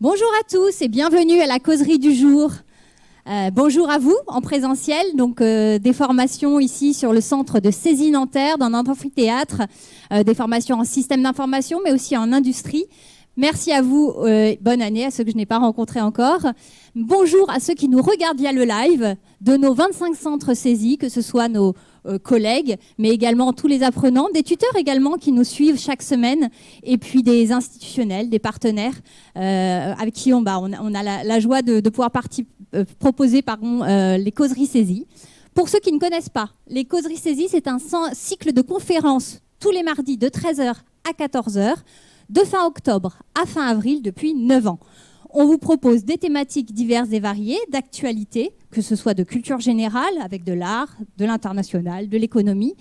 Bonjour à tous et bienvenue à la causerie du jour. Bonjour à vous en présentiel, donc des formations ici sur le centre de Césy Nanterre, dans notre amphithéâtre, des formations en système d'information mais aussi en industrie. Merci à vous, bonne année à ceux que je n'ai pas rencontrés encore. Bonjour à ceux qui nous regardent via le live de nos 25 centres Césy, que ce soit nos collègues, mais également tous les apprenants, des tuteurs également qui nous suivent chaque semaine, et puis des institutionnels, des partenaires avec qui on a la joie de pouvoir proposer les causeries Césy. Pour ceux qui ne connaissent pas, les causeries Césy, c'est un cycle de conférences tous les mardis de 13h à 14h, de fin octobre à fin avril depuis 9 ans. On vous propose des thématiques diverses et variées, d'actualité, que ce soit de culture générale, avec de l'art, de l'international, de l'économie,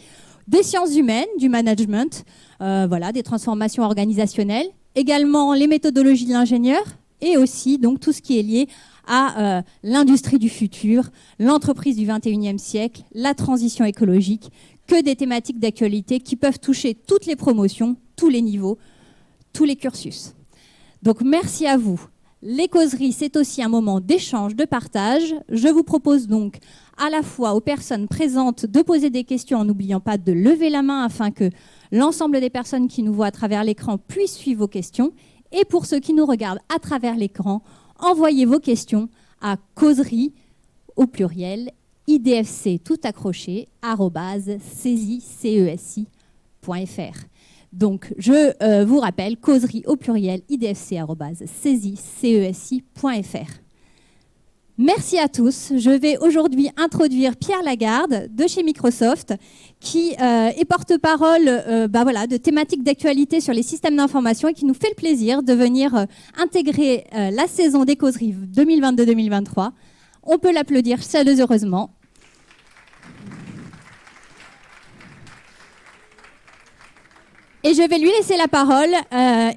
des sciences humaines, du management, des transformations organisationnelles, également les méthodologies de l'ingénieur, et aussi donc tout ce qui est lié à l'industrie du futur, l'entreprise du 21e siècle, la transition écologique, que des thématiques d'actualité qui peuvent toucher toutes les promotions, tous les niveaux, tous les cursus. Donc merci à vous. Les causeries, c'est aussi un moment d'échange, de partage. Je vous propose donc à la fois aux personnes présentes de poser des questions en n'oubliant pas de lever la main afin que l'ensemble des personnes qui nous voient à travers l'écran puissent suivre vos questions. Et pour ceux qui nous regardent à travers l'écran, envoyez vos questions à causerie au pluriel idfc tout accroché @cesi.fr. Donc, je vous rappelle, causerie au pluriel idfc@cesi.fr. Merci à tous. Je vais aujourd'hui introduire Pierre Lagarde de chez Microsoft, qui est porte-parole de thématiques d'actualité sur les systèmes d'information et qui nous fait le plaisir de venir intégrer la saison des causeries 2022-2023. On peut l'applaudir chaleureusement. Et je vais lui laisser la parole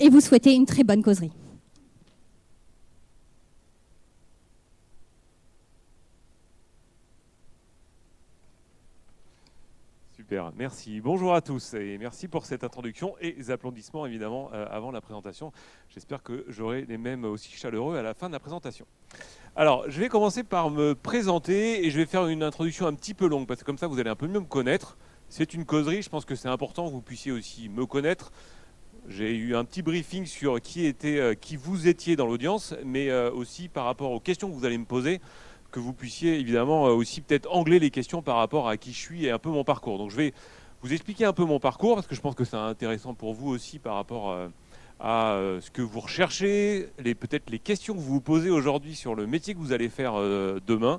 et vous souhaiter une très bonne causerie. Super, merci. Bonjour à tous et merci pour cette introduction et les applaudissements évidemment avant la présentation. J'espère que j'aurai les mêmes aussi chaleureux à la fin de la présentation. Alors, je vais commencer par me présenter et je vais faire une introduction un petit peu longue parce que comme ça vous allez un peu mieux me connaître. C'est une causerie, je pense que c'est important que vous puissiez aussi me connaître. J'ai eu un petit briefing sur qui vous étiez dans l'audience, mais aussi par rapport aux questions que vous allez me poser, que vous puissiez évidemment aussi peut-être angler les questions par rapport à qui je suis et un peu mon parcours. Donc je vais vous expliquer un peu mon parcours, parce que je pense que c'est intéressant pour vous aussi par rapport à ce que vous recherchez, peut-être les questions que vous vous posez aujourd'hui sur le métier que vous allez faire demain.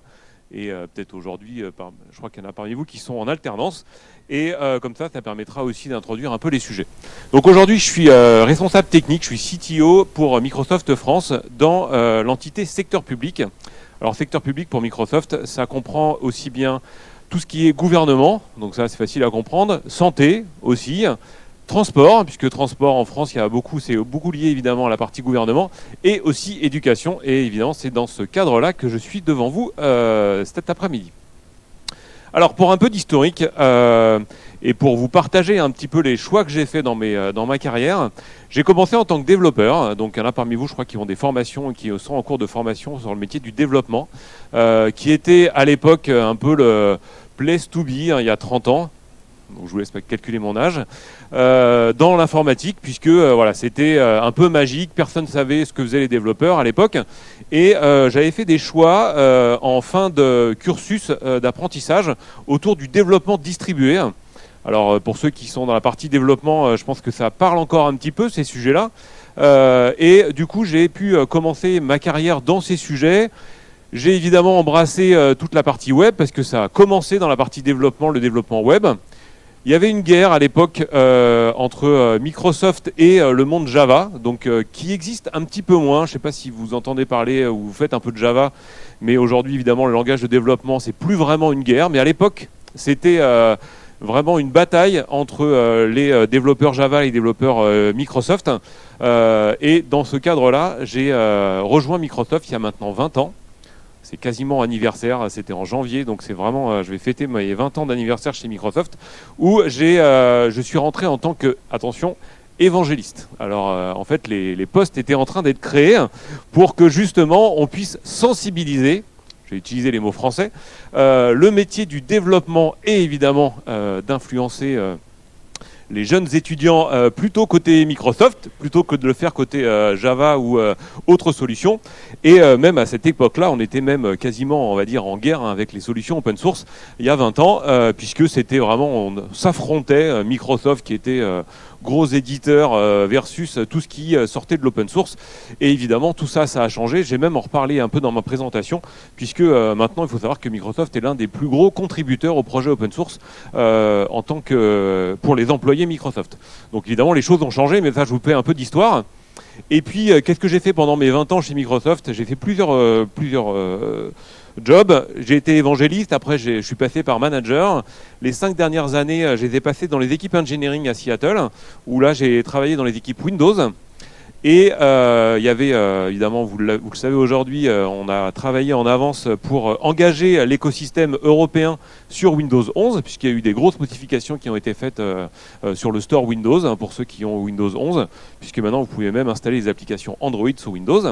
Et peut-être aujourd'hui, je crois qu'il y en a parmi vous qui sont en alternance. Et comme ça permettra aussi d'introduire un peu les sujets. Donc aujourd'hui, je suis responsable technique, je suis CTO pour Microsoft France dans l'entité secteur public. Alors secteur public pour Microsoft, ça comprend aussi bien tout ce qui est gouvernement, donc ça c'est facile à comprendre, santé aussi, transport, puisque transport en France, c'est beaucoup lié évidemment à la partie gouvernement, et aussi éducation, et évidemment c'est dans ce cadre-là que je suis devant vous cet après-midi. Alors pour un peu d'historique, et pour vous partager un petit peu les choix que j'ai fait dans ma carrière, j'ai commencé en tant que développeur, donc il y en a parmi vous je crois qui ont des formations, qui sont en cours de formation sur le métier du développement, qui était à l'époque un peu le place to be, il y a 30 ans, donc je vous laisse pas calculer mon âge, dans l'informatique, puisque c'était un peu magique, personne ne savait ce que faisaient les développeurs à l'époque, et j'avais fait des choix en fin de cursus d'apprentissage autour du développement distribué. Alors pour ceux qui sont dans la partie développement, je pense que ça parle encore un petit peu ces sujets-là, et du coup j'ai pu commencer ma carrière dans ces sujets. J'ai évidemment embrassé toute la partie web, parce que ça a commencé dans la partie développement, le développement web. Il y avait une guerre à l'époque entre Microsoft et le monde Java, donc qui existe un petit peu moins. Je ne sais pas si vous entendez parler ou vous faites un peu de Java, mais aujourd'hui, évidemment, le langage de développement, c'est plus vraiment une guerre. Mais à l'époque, c'était vraiment une bataille entre les développeurs Java et les développeurs Microsoft. Et dans ce cadre-là, j'ai rejoint Microsoft il y a maintenant 20 ans. C'est quasiment anniversaire, c'était en janvier, donc c'est vraiment, je vais fêter mes 20 ans d'anniversaire chez Microsoft, où je suis rentré en tant que, attention, évangéliste. Alors en fait les postes étaient en train d'être créés pour que justement on puisse sensibiliser, je vais utiliser les mots français, le métier du développement et évidemment d'influencer les jeunes étudiants plutôt côté Microsoft, plutôt que de le faire côté Java ou autre solution. Et même à cette époque-là, on était même quasiment, on va dire, en guerre avec les solutions open source il y a 20 ans, puisque c'était vraiment, on s'affrontait, Microsoft qui était gros éditeur versus tout ce qui sortait de l'open source. Et évidemment, tout ça, ça a changé. J'ai même en reparlé un peu dans ma présentation, puisque maintenant, il faut savoir que Microsoft est l'un des plus gros contributeurs au projet open source en tant que pour les employés Microsoft. Donc évidemment, les choses ont changé, mais ça, je vous fais un peu d'histoire. Et puis, qu'est-ce que j'ai fait pendant mes 20 ans chez Microsoft? J'ai fait plusieurs jobs. J'ai été évangéliste, après je suis passé par manager. Les 5 dernières années, je les ai passées dans les équipes engineering à Seattle, où là, j'ai travaillé dans les équipes Windows. Et il y avait, évidemment, vous le savez aujourd'hui, on a travaillé en avance pour engager l'écosystème européen sur Windows 11, puisqu'il y a eu des grosses modifications qui ont été faites sur le store Windows, hein, pour ceux qui ont Windows 11, puisque maintenant vous pouvez même installer les applications Android sur Windows.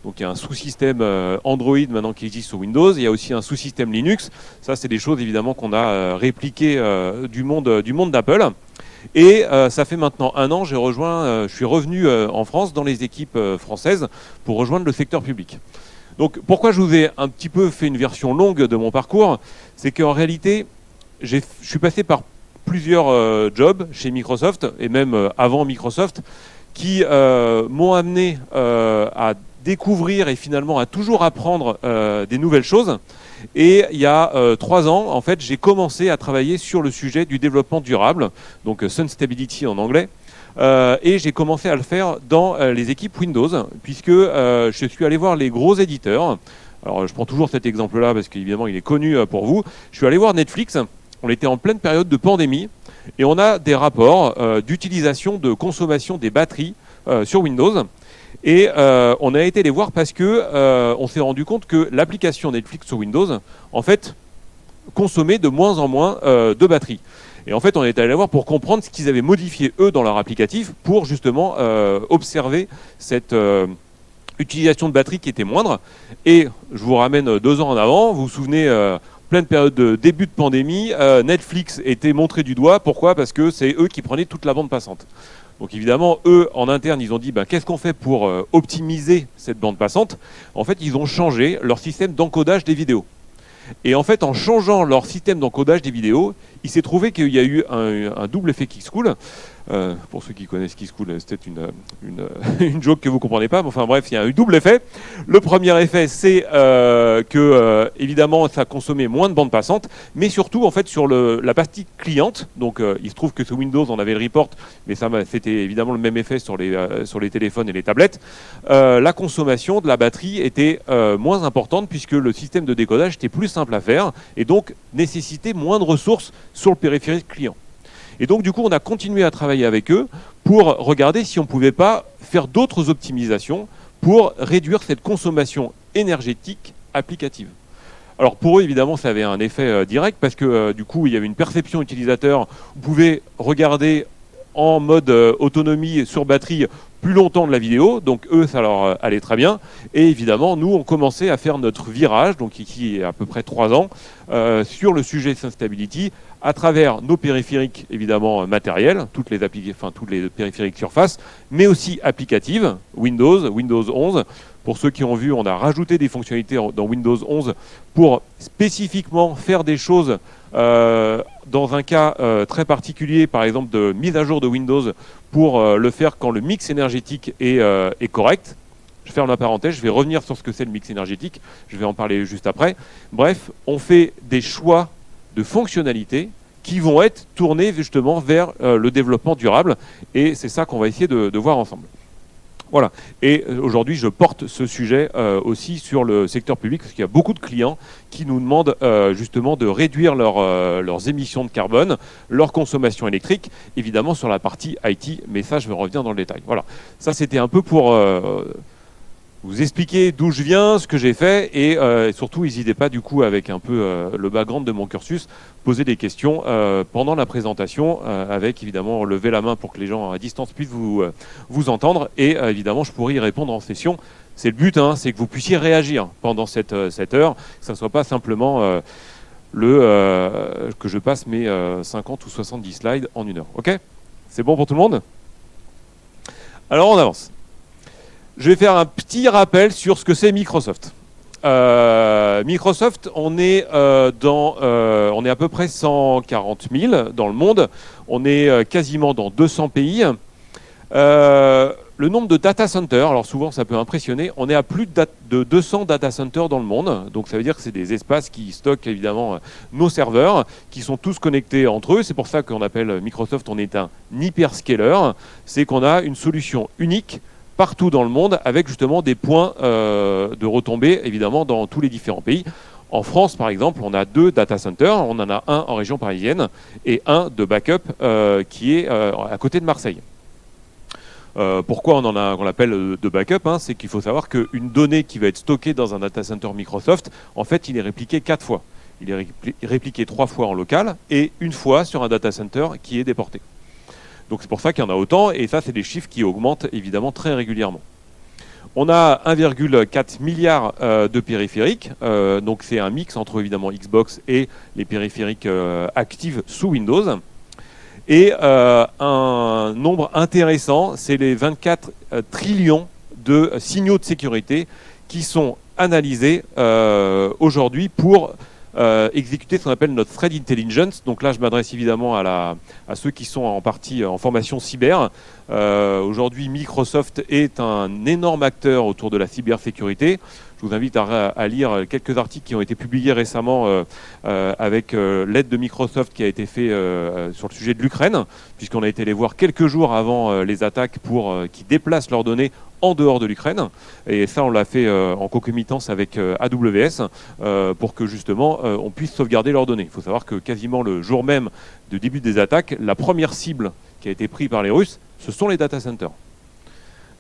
Donc il y a un sous-système Android maintenant qui existe sur Windows, il y a aussi un sous-système Linux. Ça, c'est des choses évidemment qu'on a répliquées du monde d'Apple. Et ça fait maintenant 1 an, je suis revenu en France dans les équipes françaises pour rejoindre le secteur public. Donc pourquoi je vous ai un petit peu fait une version longue de mon parcours, c'est qu'en réalité, je suis passé par plusieurs jobs chez Microsoft et même avant Microsoft qui m'ont amené à découvrir et finalement à toujours apprendre des nouvelles choses. Et il y a 3 ans, en fait, j'ai commencé à travailler sur le sujet du développement durable, donc Sustainability en anglais, et j'ai commencé à le faire dans les équipes Windows, puisque je suis allé voir les gros éditeurs. Alors, je prends toujours cet exemple-là parce qu'évidemment, il est connu pour vous. Je suis allé voir Netflix. On était en pleine période de pandémie et on a des rapports d'utilisation, de consommation des batteries sur Windows. Et on a été les voir parce que on s'est rendu compte que l'application Netflix sur Windows, en fait, consommait de moins en moins de batterie. Et en fait, on est allé les voir pour comprendre ce qu'ils avaient modifié, eux, dans leur applicatif, pour justement observer cette utilisation de batterie qui était moindre. Et je vous ramène 2 ans en avant, vous vous souvenez, pleine période de début de pandémie, Netflix était montré du doigt. Pourquoi? Parce que c'est eux qui prenaient toute la bande passante. Donc évidemment, eux, en interne, ils ont dit qu'est-ce qu'on fait pour optimiser cette bande passante? En fait, ils ont changé leur système d'encodage des vidéos. Et en fait, en changeant leur système d'encodage des vidéos, il s'est trouvé qu'il y a eu un double effet Kickskool. Pour ceux qui connaissent Kickskool, c'est peut-être une joke que vous ne comprenez pas, mais enfin bref, il y a un double effet. Le premier effet, c'est que, évidemment, ça consommait moins de bande passante, mais surtout, en fait, sur la partie cliente. Donc, il se trouve que sur Windows, on avait le report, mais c'était évidemment le même effet sur les téléphones et les tablettes. La consommation de la batterie était moins importante, puisque le système de décodage était plus simple à faire, et donc nécessitait moins de ressources sur le périphérique client. Et donc, du coup, on a continué à travailler avec eux pour regarder si on ne pouvait pas faire d'autres optimisations pour réduire cette consommation énergétique applicative. Alors, pour eux, évidemment, ça avait un effet direct parce que, du coup, il y avait une perception utilisateur. Vous pouvez regarder en mode autonomie sur batterie plus longtemps de la vidéo, donc eux, ça leur allait très bien. Et évidemment, nous, on commençait à faire notre virage, donc ici, il y a à peu près 3 ans, sur le sujet Sustainability, à travers nos périphériques, évidemment, matériels, tous les périphériques surface, mais aussi applicatives, Windows 11. Pour ceux qui ont vu, on a rajouté des fonctionnalités dans Windows 11 pour spécifiquement faire des choses dans un cas très particulier, par exemple de mise à jour de Windows, pour le faire quand le mix énergétique est correct. Je ferme la parenthèse, je vais revenir sur ce que c'est le mix énergétique, je vais en parler juste après. Bref, on fait des choix de fonctionnalités qui vont être tournés justement vers le développement durable, et c'est ça qu'on va essayer de voir ensemble. Voilà. Et aujourd'hui, je porte ce sujet aussi sur le secteur public, parce qu'il y a beaucoup de clients qui nous demandent justement de réduire leurs émissions de carbone, leur consommation électrique, évidemment sur la partie IT, mais ça, je vais revenir dans le détail. Voilà. Ça, c'était un peu pour vous expliquer d'où je viens, ce que j'ai fait, et surtout, n'hésitez pas, du coup, avec un peu le background de mon cursus, poser des questions pendant la présentation, avec évidemment lever la main pour que les gens à distance puissent vous entendre, et évidemment, je pourrai y répondre en session. C'est le but, hein, c'est que vous puissiez réagir pendant cette heure, que ça ne soit pas simplement que je passe mes 50 ou 70 slides en 1 heure. Ok ? C'est bon pour tout le monde ? Alors, on avance. Je vais faire un petit rappel sur ce que c'est Microsoft. Microsoft, on est à peu près 140 000 dans le monde. On est quasiment dans 200 pays. Le nombre de data centers, alors souvent ça peut impressionner, on est à plus de 200 data centers dans le monde. Donc ça veut dire que c'est des espaces qui stockent évidemment nos serveurs, qui sont tous connectés entre eux. C'est pour ça qu'on appelle Microsoft, on est un hyperscaler. C'est qu'on a une solution unique partout dans le monde, avec justement des points de retombée, évidemment, dans tous les différents pays. En France, par exemple, on a 2 data centers. On en a un en région parisienne et un de backup qui est à côté de Marseille. Pourquoi on l'appelle de backup, hein, c'est qu'il faut savoir qu'une donnée qui va être stockée dans un data center Microsoft, en fait, il est répliqué 4 fois. Il est répliqué 3 fois en local et 1 fois sur un data center qui est déporté. Donc c'est pour ça qu'il y en a autant, et ça, c'est des chiffres qui augmentent évidemment très régulièrement. On a 1,4 milliard de périphériques, donc c'est un mix entre évidemment Xbox et les périphériques actifs sous Windows. Et un nombre intéressant, c'est les 24 trillions de signaux de sécurité qui sont analysés aujourd'hui pour exécuter ce qu'on appelle notre threat intelligence. Donc là, je m'adresse évidemment à ceux qui sont en partie en formation cyber. Aujourd'hui, Microsoft est un énorme acteur autour de la cybersécurité. Je vous invite à lire quelques articles qui ont été publiés récemment avec l'aide de Microsoft qui a été fait sur le sujet de l'Ukraine, puisqu'on a été les voir quelques jours avant les attaques qui déplacent leurs données en dehors de l'Ukraine. Et ça, on l'a fait en concomitance avec AWS pour que justement on puisse sauvegarder leurs données. Il faut savoir que quasiment le jour même du début des attaques, la première cible qui a été prise par les Russes, ce sont les data centers.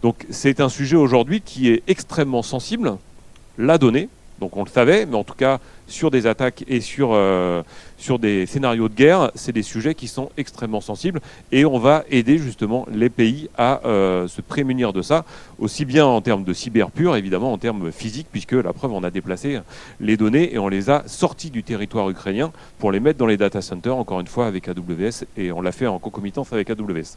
Donc c'est un sujet aujourd'hui qui est extrêmement sensible, la donnée, donc on le savait, mais en tout cas sur des attaques et sur des scénarios de guerre, c'est des sujets qui sont extrêmement sensibles et on va aider justement les pays à se prémunir de ça, aussi bien en termes de cyber pur, évidemment en termes physiques, puisque la preuve, on a déplacé les données et on les a sorties du territoire ukrainien pour les mettre dans les data centers, encore une fois avec AWS, et on l'a fait en concomitance avec AWS.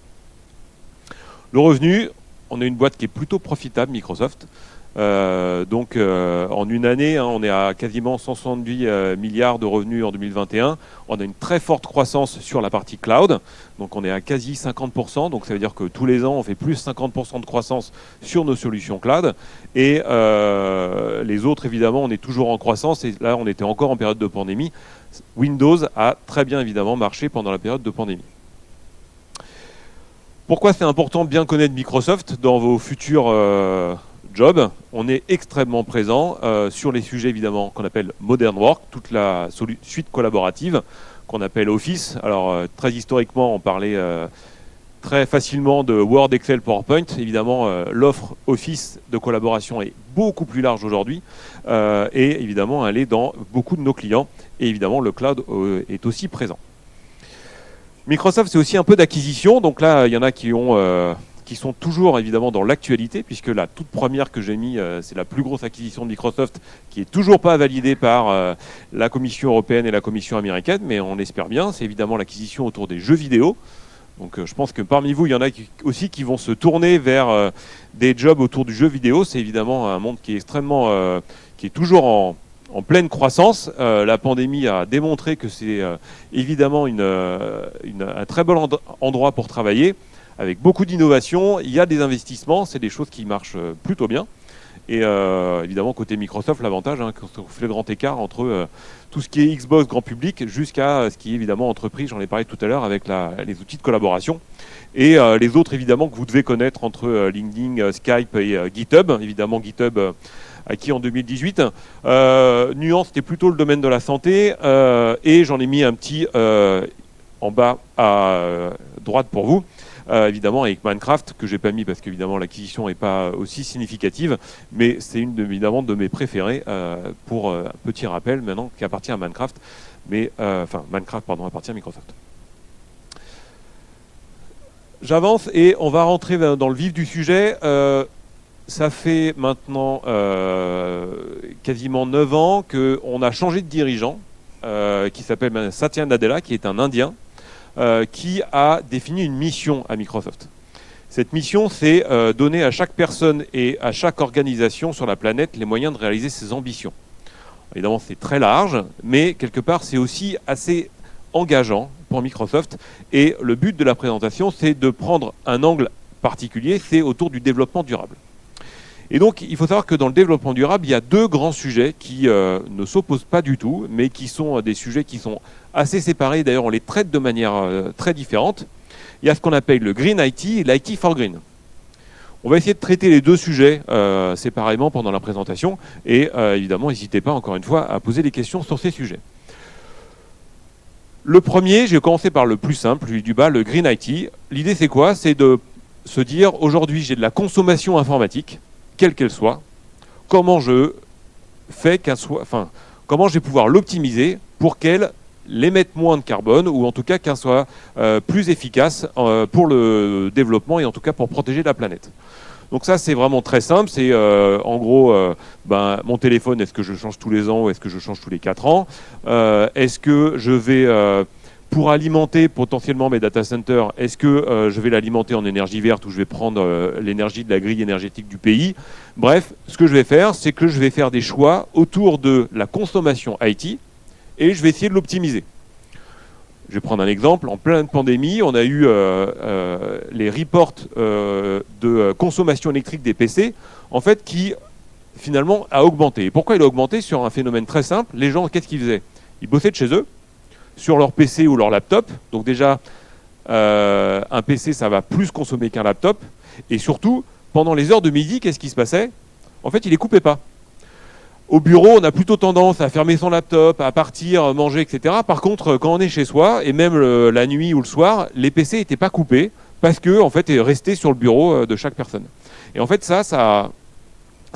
Le revenu, on a une boîte qui est plutôt profitable, Microsoft. En une année, on est à quasiment 170 milliards de revenus en 2021. On a une très forte croissance sur la partie cloud. Donc on est à quasi 50%. Donc ça veut dire que tous les ans, on fait plus 50% de croissance sur nos solutions cloud. Et les autres, évidemment, on est toujours en croissance. Et là, on était encore en période de pandémie. Windows a très bien, évidemment, marché pendant la période de pandémie. Pourquoi c'est important de bien connaître Microsoft dans vos futurs job, on est extrêmement présent sur les sujets évidemment qu'on appelle Modern Work, toute la suite collaborative qu'on appelle Office. Alors très historiquement, on parlait très facilement de Word, Excel, PowerPoint. Évidemment, l'offre Office de collaboration est beaucoup plus large aujourd'hui et évidemment, elle est dans beaucoup de nos clients. Et évidemment, le cloud est aussi présent. Microsoft, c'est aussi un peu d'acquisition. Donc là, il y en a qui sont toujours évidemment dans l'actualité, puisque la toute première que j'ai mis, c'est la plus grosse acquisition de Microsoft, qui est toujours pas validée par la Commission européenne et la Commission américaine, mais on espère bien. C'est évidemment l'acquisition autour des jeux vidéo. Donc je pense que parmi vous, il y en a aussi qui vont se tourner vers des jobs autour du jeu vidéo. C'est évidemment un monde qui est extrêmement, qui est toujours en pleine croissance. La pandémie a démontré que c'est évidemment un très bon endroit pour travailler, avec beaucoup d'innovation. Il y a des investissements, c'est des choses qui marchent plutôt bien. Et évidemment, côté Microsoft, l'avantage, quand on fait le grand écart entre tout ce qui est Xbox grand public jusqu'à ce qui est évidemment entreprise, j'en ai parlé tout à l'heure, avec les outils de collaboration. Et les autres, évidemment, que vous devez connaître entre LinkedIn, Skype et GitHub. Évidemment, GitHub acquis en 2018. Nuance, c'était plutôt le domaine de la santé. Et j'en ai mis un petit en bas à droite pour vous. évidemment avec Minecraft, que j'ai pas mis parce qu'évidemment l'acquisition n'est pas aussi significative, mais c'est évidemment de mes préférés pour un petit rappel maintenant qui appartient à Minecraft, mais Minecraft pardon appartient à Microsoft. J'avance et on va rentrer dans le vif du sujet. Ça fait maintenant quasiment 9 ans qu'on a changé de dirigeant, qui s'appelle Satya Nadella, qui est un Indien, qui a défini une mission à Microsoft. Cette mission, c'est donner à chaque personne et à chaque organisation sur la planète les moyens de réaliser ses ambitions. Évidemment, c'est très large, mais quelque part, c'est aussi assez engageant pour Microsoft. Et le but de la présentation, c'est de prendre un angle particulier, c'est autour du développement durable. Et donc, il faut savoir que dans le développement durable, il y a 2 grands sujets qui ne s'opposent pas du tout, mais qui sont des sujets qui sont assez séparés. D'ailleurs, on les traite de manière très différente. Il y a ce qu'on appelle le Green IT et l'IT for Green. On va essayer de traiter les 2 sujets séparément pendant la présentation. Et évidemment, n'hésitez pas, encore une fois, à poser des questions sur ces sujets. Le premier, je vais commencer par le plus simple, celui du bas, le Green IT. L'idée, c'est quoi? C'est de se dire, aujourd'hui, j'ai de la consommation informatique, quelle qu'elle soit, comment je fais comment je vais pouvoir l'optimiser pour qu'elle émette moins de carbone, ou en tout cas qu'elle soit plus efficace pour le développement et en tout cas pour protéger la planète. Donc ça, c'est vraiment très simple. C'est en gros, mon téléphone, est-ce que je change tous les ans ou est-ce que je change tous les 4 ans? Est-ce que je vais, pour alimenter potentiellement mes data centers, est-ce que je vais l'alimenter en énergie verte ou je vais prendre l'énergie de la grille énergétique du pays? Bref, ce que je vais faire, c'est que je vais faire des choix autour de la consommation IT et je vais essayer de l'optimiser. Je vais prendre un exemple. En pleine pandémie, on a eu les reports de consommation électrique des PC, en fait, qui finalement a augmenté. Et pourquoi il a augmenté? Sur un phénomène très simple. Les gens, qu'est-ce qu'ils faisaient? Ils bossaient de chez eux, sur leur PC ou leur laptop. Donc déjà, un PC, ça va plus consommer qu'un laptop. Et surtout, pendant les heures de midi, qu'est-ce qui se passait? En fait, il les coupait pas. Au bureau, on a plutôt tendance à fermer son laptop, à partir, manger, etc. Par contre, quand on est chez soi, et même la nuit ou le soir, les PC n'étaient pas coupés parce que, en fait, ils restaient sur le bureau de chaque personne. Et en fait, ça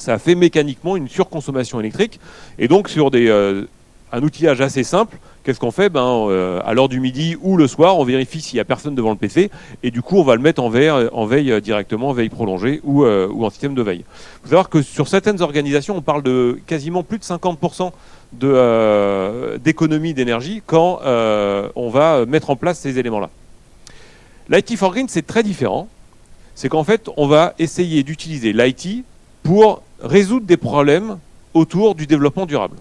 a fait mécaniquement une surconsommation électrique. Et donc, sur un outillage assez simple, qu'est-ce qu'on fait? À l'heure du midi ou le soir, on vérifie s'il n'y a personne devant le PC et du coup, on va le mettre en veille directement, en veille prolongée ou en système de veille. Il faut savoir que sur certaines organisations, on parle de quasiment plus de 50% d'économie d'énergie quand on va mettre en place ces éléments-là. L'IT for Green, c'est très différent. C'est qu'en fait, on va essayer d'utiliser l'IT pour résoudre des problèmes autour du développement durable.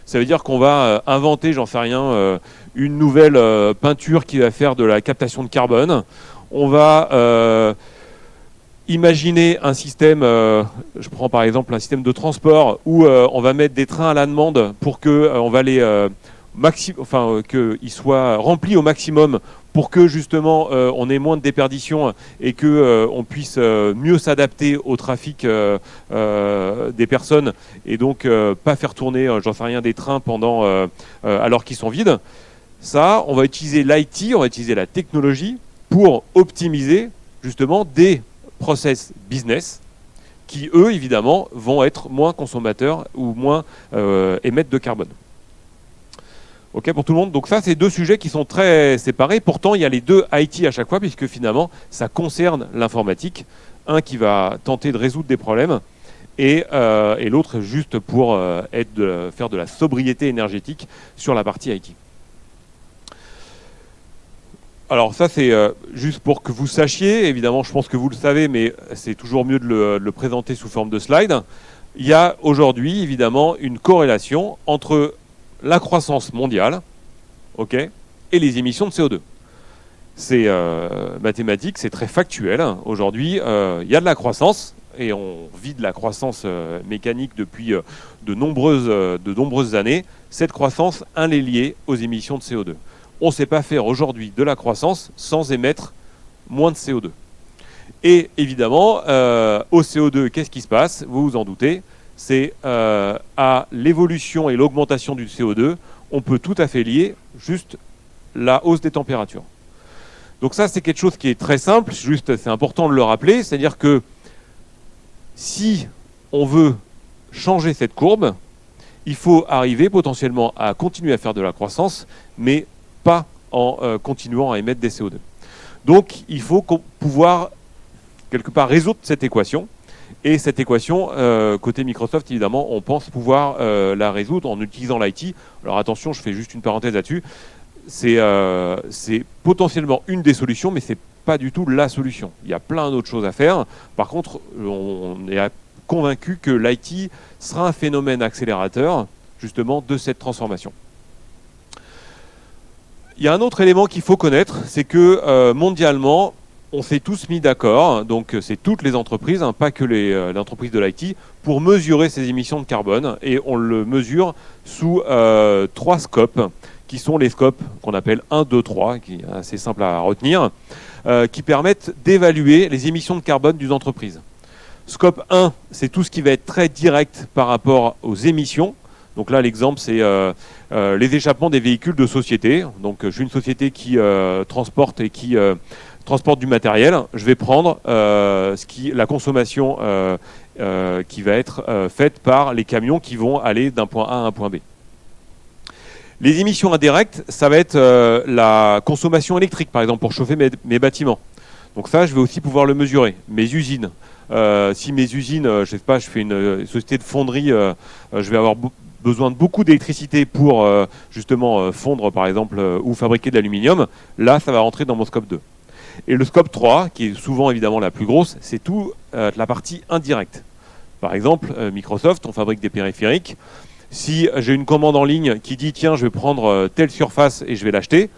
Ça veut dire qu'on va inventer, j'en sais rien, une nouvelle peinture qui va faire de la captation de carbone. On va imaginer un système, je prends par exemple un système de transport où on va mettre des trains à la demande pour qu'on va qu'ils soient remplis au maximum pour que justement on ait moins de déperdition et qu'on puisse mieux s'adapter au trafic des personnes et donc pas faire tourner, j'en sais rien, des trains alors qu'ils sont vides. Ça, on va utiliser l'IT, on va utiliser la technologie pour optimiser justement des process business qui, eux, évidemment, vont être moins consommateurs ou moins émettre de carbone. OK pour tout le monde? Donc ça, c'est 2 sujets qui sont très séparés. Pourtant, il y a les 2 IT à chaque fois, puisque finalement, ça concerne l'informatique. Un qui va tenter de résoudre des problèmes et l'autre juste pour faire de la sobriété énergétique sur la partie IT. Alors ça, c'est juste pour que vous sachiez. Évidemment, je pense que vous le savez, mais c'est toujours mieux de le présenter sous forme de slide. Il y a aujourd'hui, évidemment, une corrélation entre la croissance mondiale, OK, et les émissions de CO2. C'est mathématique, c'est très factuel. Aujourd'hui, il y a de la croissance, et on vit de la croissance mécanique depuis de nombreuses années. Cette croissance, elle est liée aux émissions de CO2. On ne sait pas faire aujourd'hui de la croissance sans émettre moins de CO2. Et évidemment, au CO2, qu'est-ce qui se passe? Vous vous en doutez, c'est à l'évolution et l'augmentation du CO2, on peut tout à fait lier juste la hausse des températures. Donc ça, c'est quelque chose qui est très simple, juste c'est important de le rappeler, c'est-à-dire que si on veut changer cette courbe, il faut arriver potentiellement à continuer à faire de la croissance, mais pas en continuant à émettre des CO2. Donc il faut pouvoir quelque part résoudre cette équation. Et cette équation, côté Microsoft, évidemment, on pense pouvoir la résoudre en utilisant l'IT. Alors attention, je fais juste une parenthèse là-dessus. C'est potentiellement une des solutions, mais ce n'est pas du tout la solution. Il y a plein d'autres choses à faire. Par contre, on est convaincu que l'IT sera un phénomène accélérateur, justement, de cette transformation. Il y a un autre élément qu'il faut connaître, c'est que mondialement, on s'est tous mis d'accord, donc c'est toutes les entreprises, hein, pas que les entreprises de l'IT, pour mesurer ces émissions de carbone. Et on le mesure sous 3 scopes, qui sont les scopes qu'on appelle 1, 2, 3, qui est assez simple à retenir, qui permettent d'évaluer les émissions de carbone d'une entreprise. Scope 1, c'est tout ce qui va être très direct par rapport aux émissions. Donc là, l'exemple, c'est les échappements des véhicules de société. Donc je suis une société qui transporte et qui transporte du matériel. Je vais prendre la consommation qui va être faite par les camions qui vont aller d'un point A à un point B. Les émissions indirectes, ça va être la consommation électrique, par exemple, pour chauffer mes bâtiments. Donc ça, je vais aussi pouvoir le mesurer. Mes usines. Si mes usines, je sais pas, je fais une société de fonderie, je vais avoir besoin de beaucoup d'électricité pour justement fondre, par exemple, ou fabriquer de l'aluminium. Là, ça va rentrer dans mon scope 2. Et le scope 3, qui est souvent évidemment la plus grosse, c'est tout la partie indirecte. Par exemple, Microsoft, on fabrique des périphériques. Si j'ai une commande en ligne qui dit tiens, je vais prendre telle surface et je vais l'acheter,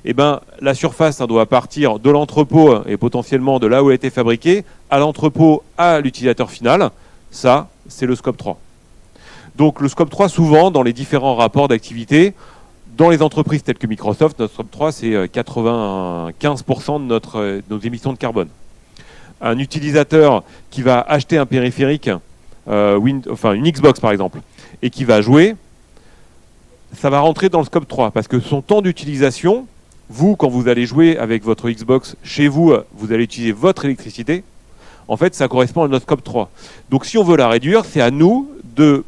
eh ben, la surface ça doit partir de l'entrepôt et potentiellement de là où elle a été fabriquée à l'entrepôt à l'utilisateur final. Ça, c'est le scope 3. Donc le scope 3, souvent, dans les différents rapports d'activité, dans les entreprises telles que Microsoft, notre scope 3, c'est 95% de nos émissions de carbone. Un utilisateur qui va acheter un périphérique, une Xbox par exemple, et qui va jouer, ça va rentrer dans le scope 3, parce que son temps d'utilisation, vous, quand vous allez jouer avec votre Xbox chez vous, vous allez utiliser votre électricité, en fait, ça correspond à notre scope 3. Donc si on veut la réduire, c'est à nous de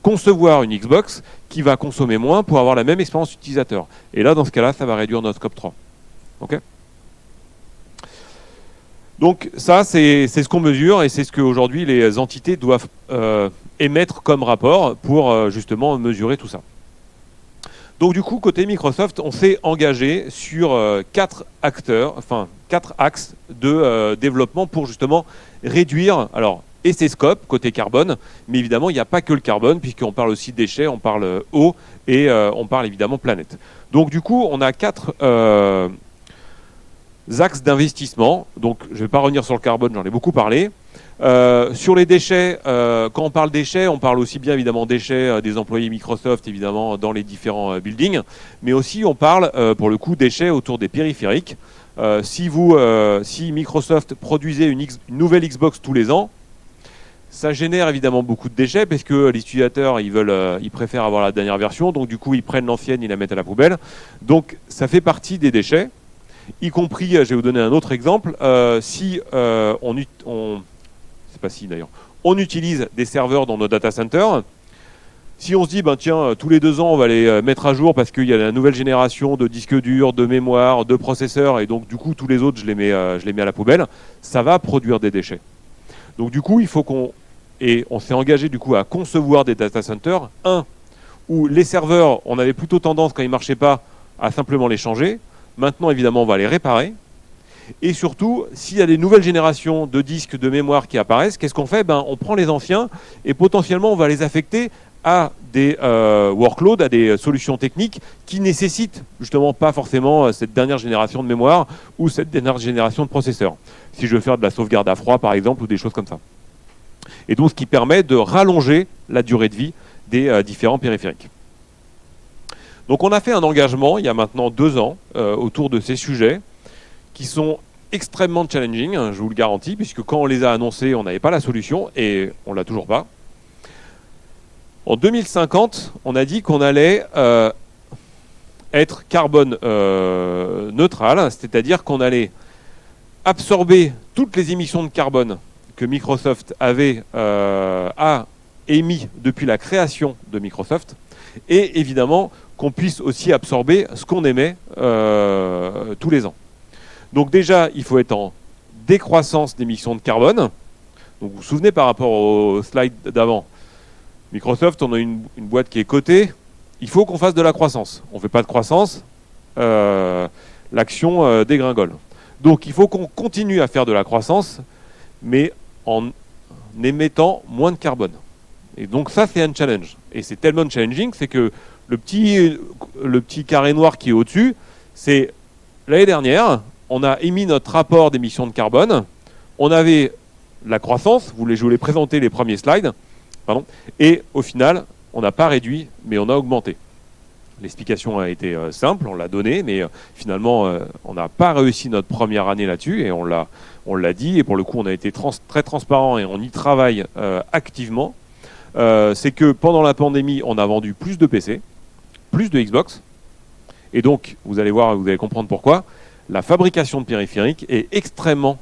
concevoir une Xbox qui va consommer moins pour avoir la même expérience utilisateur. Et là, dans ce cas-là, ça va réduire notre scope 3. OK ? Donc ça, c'est ce qu'on mesure et c'est ce qu'aujourd'hui les entités doivent émettre comme rapport pour justement mesurer tout ça. Donc du coup, côté Microsoft, on s'est engagé sur 4 axes de développement pour justement réduire, alors, et ces scopes, côté carbone, mais évidemment, il n'y a pas que le carbone, puisqu'on parle aussi déchets, on parle eau, et on parle évidemment planète. Donc du coup, on a 4 axes d'investissement. Donc je ne vais pas revenir sur le carbone, j'en ai beaucoup parlé. Sur les déchets, quand on parle déchets, on parle aussi bien évidemment déchets des employés Microsoft, évidemment, dans les différents buildings, mais aussi on parle, pour le coup, déchets autour des périphériques. Si Microsoft produisait une nouvelle Xbox tous les ans, ça génère évidemment beaucoup de déchets parce que les utilisateurs ils préfèrent avoir la dernière version, donc du coup ils prennent l'ancienne, ils la mettent à la poubelle. Donc ça fait partie des déchets, y compris, je vais vous donner un autre exemple, on utilise des serveurs dans nos data centers. Si on se dit, tiens, tous les 2 ans, on va les mettre à jour parce qu'il y a la nouvelle génération de disques durs, de mémoire, de processeurs, et donc du coup tous les autres, je les mets à la poubelle, ça va produire des déchets. Donc du coup, il faut on s'est engagé du coup à concevoir des data centers, où les serveurs, on avait plutôt tendance, quand ils ne marchaient pas, à simplement les changer. Maintenant, évidemment, on va les réparer. Et surtout, s'il y a des nouvelles générations de disques, de mémoire qui apparaissent, qu'est-ce qu'on fait ? On prend les anciens et potentiellement, on va les affecter à des workloads, à des solutions techniques qui nécessitent justement pas forcément cette dernière génération de mémoire ou cette dernière génération de processeurs. Si je veux faire de la sauvegarde à froid, par exemple, ou des choses comme ça. Et donc, ce qui permet de rallonger la durée de vie des différents périphériques. Donc, on a fait un engagement, il y a maintenant 2 ans, autour de ces sujets, qui sont extrêmement challenging, je vous le garantis, puisque quand on les a annoncés, on n'avait pas la solution, et on ne l'a toujours pas. En 2050, on a dit qu'on allait être carbone neutral, c'est-à-dire qu'on allait absorber toutes les émissions de carbone que Microsoft a émis depuis la création de Microsoft, et évidemment qu'on puisse aussi absorber ce qu'on émet tous les ans. Donc déjà, il faut être en décroissance d'émissions de carbone. Donc vous vous souvenez par rapport au slide d'avant, Microsoft, on a une boîte qui est cotée, il faut qu'on fasse de la croissance. On ne fait pas de croissance, l'action dégringole. Donc il faut qu'on continue à faire de la croissance, mais en émettant moins de carbone. Et donc ça, c'est un challenge. Et c'est tellement challenging, c'est que le petit carré noir qui est au-dessus, c'est l'année dernière, on a émis notre rapport d'émissions de carbone, on avait la croissance, je voulais présenter les premiers slides, et au final, on n'a pas réduit, mais on a augmenté. L'explication a été simple, on l'a donnée, mais finalement, on n'a pas réussi notre première année là-dessus, et on l'a dit, et pour le coup, on a été très transparent, et on y travaille activement. C'est que pendant la pandémie, on a vendu plus de PC, plus de Xbox, et donc, vous allez voir, vous allez comprendre pourquoi, la fabrication de périphériques est extrêmement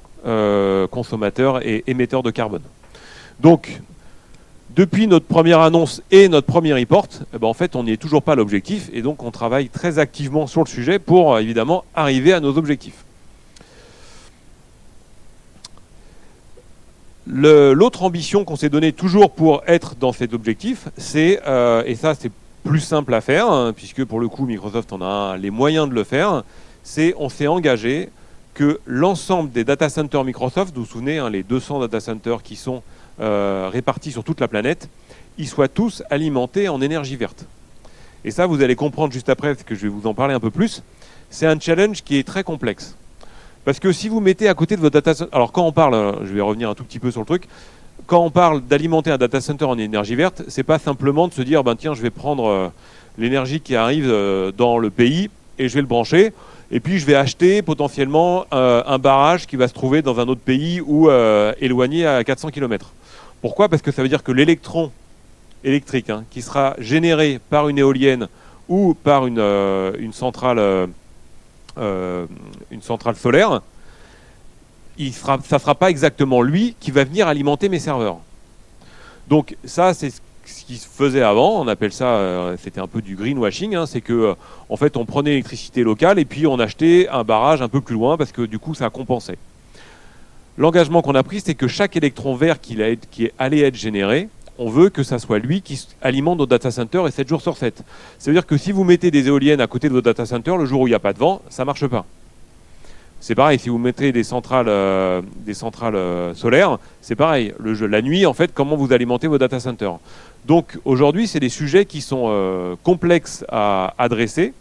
consommateur et émetteur de carbone. Donc, depuis notre première annonce et notre premier report, en fait, on n'y est toujours pas à l'objectif, et donc on travaille très activement sur le sujet pour, évidemment, arriver à nos objectifs. L'autre ambition qu'on s'est donnée toujours pour être dans cet objectif, c'est, et ça c'est plus simple à faire, hein, puisque pour le coup Microsoft en a les moyens de le faire, c'est on s'est engagé que l'ensemble des data centers Microsoft, vous vous souvenez, hein, les 200 data centers qui sont répartis sur toute la planète, ils soient tous alimentés en énergie verte. Et ça, vous allez comprendre juste après, parce que je vais vous en parler un peu plus, c'est un challenge qui est très complexe. Parce que si vous mettez à côté de votre data center... Alors quand on parle, je vais revenir un tout petit peu sur le truc, quand on parle d'alimenter un data center en énergie verte, c'est pas simplement de se dire, tiens, je vais prendre l'énergie qui arrive dans le pays et je vais le brancher, et puis je vais acheter potentiellement un barrage qui va se trouver dans un autre pays ou éloigné à 400 km. Pourquoi ? Parce que ça veut dire que l'électron électrique qui sera généré par une éolienne ou par une centrale solaire, ça ne sera pas exactement lui qui va venir alimenter mes serveurs. Donc ça, c'est ce qui se faisait avant, on appelle ça, c'était un peu du greenwashing, c'est que en fait on prenait l'électricité locale et puis on achetait un barrage un peu plus loin parce que du coup ça compensait. L'engagement qu'on a pris, c'est que chaque électron vert qui est allé être généré, on veut que ça soit lui qui alimente nos data centers et 7 jours sur 7. Ça veut dire que si vous mettez des éoliennes à côté de vos data centers, le jour où il n'y a pas de vent, ça ne marche pas. C'est pareil, si vous mettez des centrales solaires, c'est pareil. La nuit, en fait, comment vous alimentez vos data centers. Donc aujourd'hui, c'est des sujets qui sont complexes à adresser.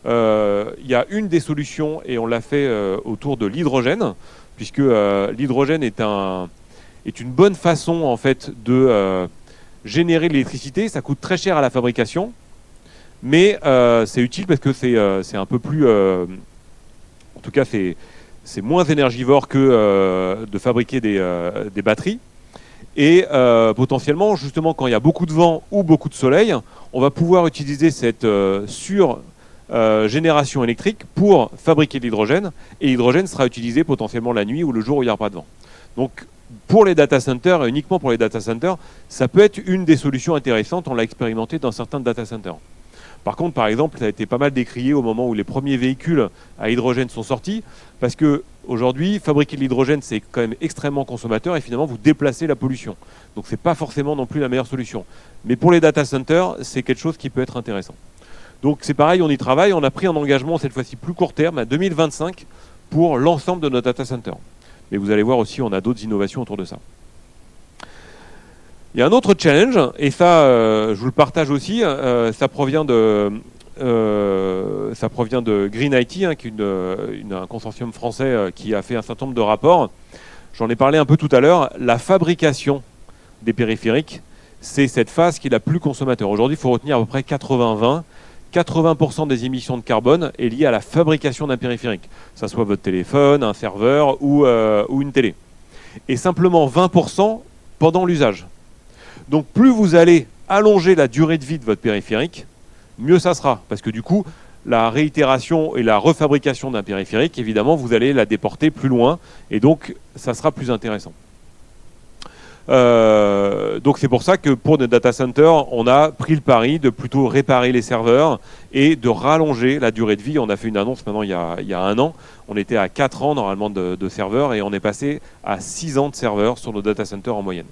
Il y a une des solutions, et on l'a fait autour de l'hydrogène, puisque l'hydrogène est une bonne façon en fait de générer de l'électricité. Ça coûte très cher à la fabrication, mais c'est utile parce que c'est un peu plus... en tout cas, c'est moins énergivore que de fabriquer des batteries. Et potentiellement, justement, quand il y a beaucoup de vent ou beaucoup de soleil, on va pouvoir utiliser cette génération électrique pour fabriquer de l'hydrogène. Et l'hydrogène sera utilisé potentiellement la nuit ou le jour où il n'y aura pas de vent. Donc, pour les data centers, et uniquement pour les data centers, ça peut être une des solutions intéressantes. On l'a expérimenté dans certains data centers. Par contre, par exemple, ça a été pas mal décrié au moment où les premiers véhicules à hydrogène sont sortis, parce qu'aujourd'hui, fabriquer de l'hydrogène, c'est quand même extrêmement consommateur, et finalement, vous déplacez la pollution. Donc, ce n'est pas forcément non plus la meilleure solution. Mais pour les data centers, c'est quelque chose qui peut être intéressant. Donc, c'est pareil, on y travaille. On a pris un engagement, cette fois-ci plus court terme, à 2025, pour l'ensemble de nos data centers. Mais vous allez voir aussi, on a d'autres innovations autour de ça. Il y a un autre challenge, et ça, je vous le partage aussi, ça provient de Green IT, qui est un consortium français qui a fait un certain nombre de rapports. J'en ai parlé un peu tout à l'heure. La fabrication des périphériques, c'est cette phase qui est la plus consommateur. Aujourd'hui, il faut retenir à peu près 80-20. 80% des émissions de carbone est liée à la fabrication d'un périphérique, que ce soit votre téléphone, un serveur ou une télé. Et simplement 20% pendant l'usage. Donc plus vous allez allonger la durée de vie de votre périphérique, mieux ça sera. Parce que du coup, la réitération et la refabrication d'un périphérique, évidemment, vous allez la déporter plus loin, et donc ça sera plus intéressant. Donc c'est pour ça que pour nos data centers, on a pris le pari de plutôt réparer les serveurs et de rallonger la durée de vie. On a fait une annonce maintenant il y a 1 an. On était à 4 ans normalement de serveurs et on est passé à 6 ans de serveurs sur nos data centers en moyenne.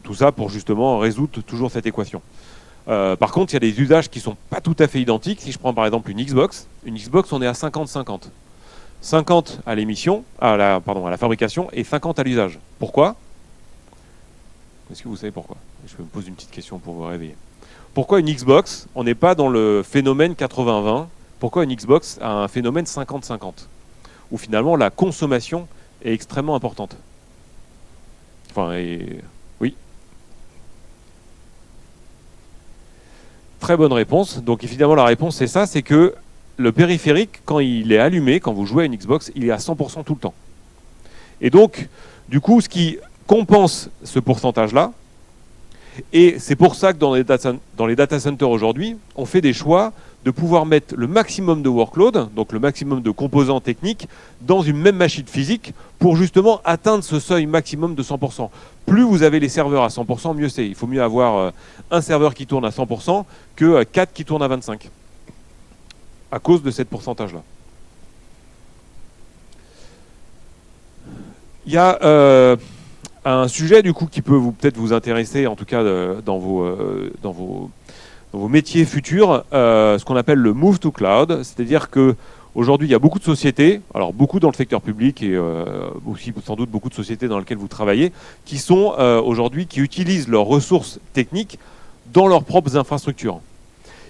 Tout ça pour justement résoudre toujours cette équation. Par contre, il y a des usages qui ne sont pas tout à fait identiques. Si je prends par exemple une Xbox, on est à 50-50. 50 à l'émission, à la fabrication et 50 à l'usage. Pourquoi ? Est-ce que vous savez pourquoi? Je me pose une petite question pour vous réveiller. Pourquoi une Xbox, on n'est pas dans le phénomène 80-20? Pourquoi une Xbox a un phénomène 50-50? Où finalement la consommation est extrêmement importante. Oui. Très bonne réponse. Donc évidemment la réponse c'est ça, c'est que le périphérique, quand il est allumé, quand vous jouez à une Xbox, il est à 100% tout le temps. Et donc, du coup, ce qui compense ce pourcentage-là. Et c'est pour ça que dans les data centers aujourd'hui, on fait des choix de pouvoir mettre le maximum de workload, donc le maximum de composants techniques, dans une même machine physique pour justement atteindre ce seuil maximum de 100%. Plus vous avez les serveurs à 100%, mieux c'est. Il faut mieux avoir un serveur qui tourne à 100% que 4 qui tournent à 25%. À cause de ce pourcentage-là. Il y a un sujet du coup qui peut peut-être vous intéresser, en tout cas dans vos métiers futurs, ce qu'on appelle le move to cloud, c'est-à-dire que aujourd'hui il y a beaucoup de sociétés, alors beaucoup dans le secteur public et aussi sans doute beaucoup de sociétés dans lesquelles vous travaillez, qui sont aujourd'hui qui utilisent leurs ressources techniques dans leurs propres infrastructures.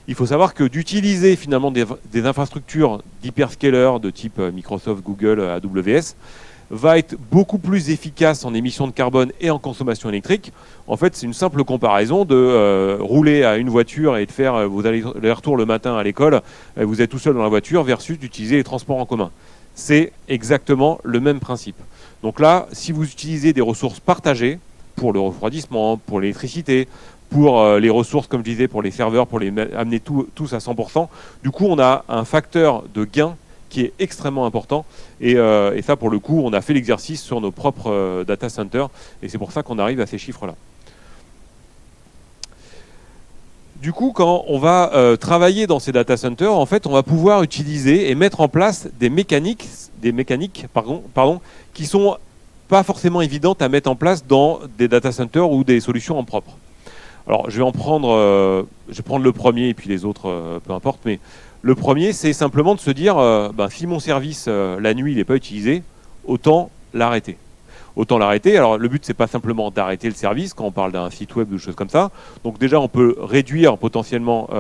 Il faut savoir que d'utiliser finalement des infrastructures d'hyperscalers de type Microsoft, Google, AWS, va être beaucoup plus efficace en émissions de carbone et en consommation électrique. En fait, c'est une simple comparaison de rouler à une voiture et de faire vos allers-retours le matin à l'école, vous êtes tout seul dans la voiture, versus d'utiliser les transports en commun. C'est exactement le même principe. Donc là, si vous utilisez des ressources partagées, pour le refroidissement, pour l'électricité, pour les ressources, comme je disais, pour les serveurs, pour les amener tous à 100%, du coup, on a un facteur de gain qui est extrêmement important. Et ça, pour le coup, on a fait l'exercice sur nos propres data centers. Et c'est pour ça qu'on arrive à ces chiffres-là. Du coup, quand on va travailler dans ces data centers, en fait, on va pouvoir utiliser et mettre en place des mécaniques qui sont pas forcément évidentes à mettre en place dans des data centers ou des solutions en propre. Alors, je vais prendre le premier et puis les autres, peu importe, mais le premier, c'est simplement de se dire, si mon service, la nuit, il n'est pas utilisé, autant l'arrêter. Autant l'arrêter. Alors, le but, c'est pas simplement d'arrêter le service quand on parle d'un site web ou de choses comme ça. Donc déjà, on peut réduire potentiellement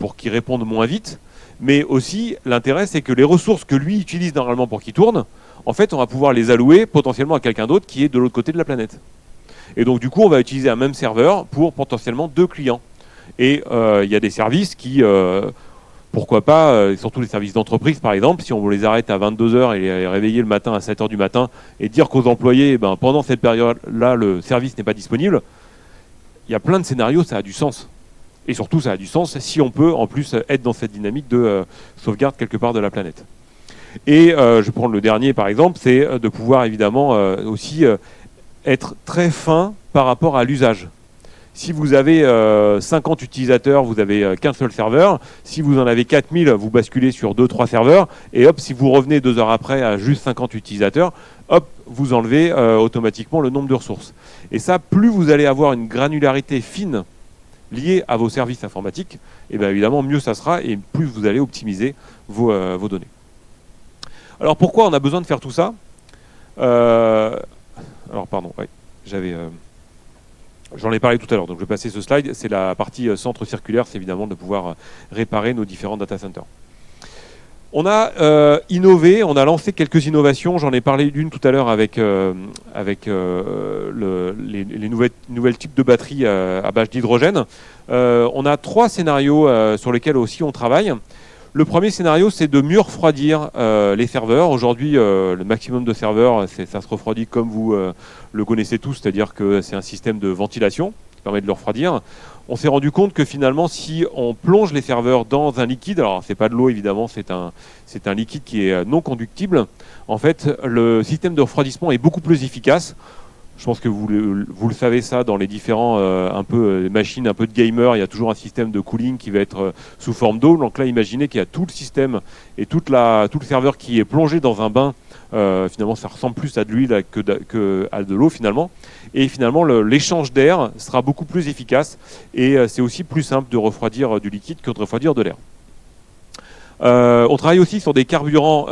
pour qu'il réponde moins vite. Mais aussi, l'intérêt, c'est que les ressources que lui utilise normalement pour qu'il tourne, en fait, on va pouvoir les allouer potentiellement à quelqu'un d'autre qui est de l'autre côté de la planète. Et donc, du coup, on va utiliser un même serveur pour potentiellement 2 clients. Et il y a des services qui... pourquoi pas, surtout les services d'entreprise par exemple, si on les arrête à 22h et les réveiller le matin à 7h du matin et dire qu'aux employés, pendant cette période-là, le service n'est pas disponible, il y a plein de scénarios, ça a du sens. Et surtout, ça a du sens si on peut en plus être dans cette dynamique de sauvegarde quelque part de la planète. Et je vais prendre le dernier par exemple, c'est de pouvoir évidemment aussi être très fin par rapport à l'usage. Si vous avez 50 utilisateurs, vous n'avez qu'un seul serveur. Si vous en avez 4000, vous basculez sur 2-3 serveurs. Et hop, si vous revenez 2 heures après à juste 50 utilisateurs, hop, vous enlevez automatiquement le nombre de ressources. Et ça, plus vous allez avoir une granularité fine liée à vos services informatiques, et bien évidemment, mieux ça sera et plus vous allez optimiser vos données. Alors pourquoi on a besoin de faire tout ça? Alors pardon, oui, j'en ai parlé tout à l'heure, donc je vais passer ce slide. C'est la partie centre circulaire, c'est évidemment de pouvoir réparer nos différents data centers. On a innové, on a lancé quelques innovations. J'en ai parlé d'une tout à l'heure avec les nouvelles types de batteries à base d'hydrogène. On a 3 scénarios sur lesquels aussi on travaille. Le premier scénario, c'est de mieux refroidir les serveurs. Aujourd'hui, le maximum de serveurs, ça se refroidit comme vous le connaissez tous, c'est-à-dire que c'est un système de ventilation qui permet de le refroidir. on s'est rendu compte que finalement, si on plonge les serveurs dans un liquide, alors c'est pas de l'eau évidemment, c'est un liquide qui est non conductible, en fait, le système de refroidissement est beaucoup plus efficace. Je pense que vous le savez ça dans les différents machines un peu de gamer, il y a toujours un système de cooling qui va être sous forme d'eau. Donc là, imaginez qu'il y a tout le système et tout le serveur qui est plongé dans un bain. Finalement, ça ressemble plus à de l'huile que à de l'eau finalement. Et finalement, l'échange d'air sera beaucoup plus efficace et c'est aussi plus simple de refroidir du liquide que de refroidir de l'air. On travaille aussi sur des carburants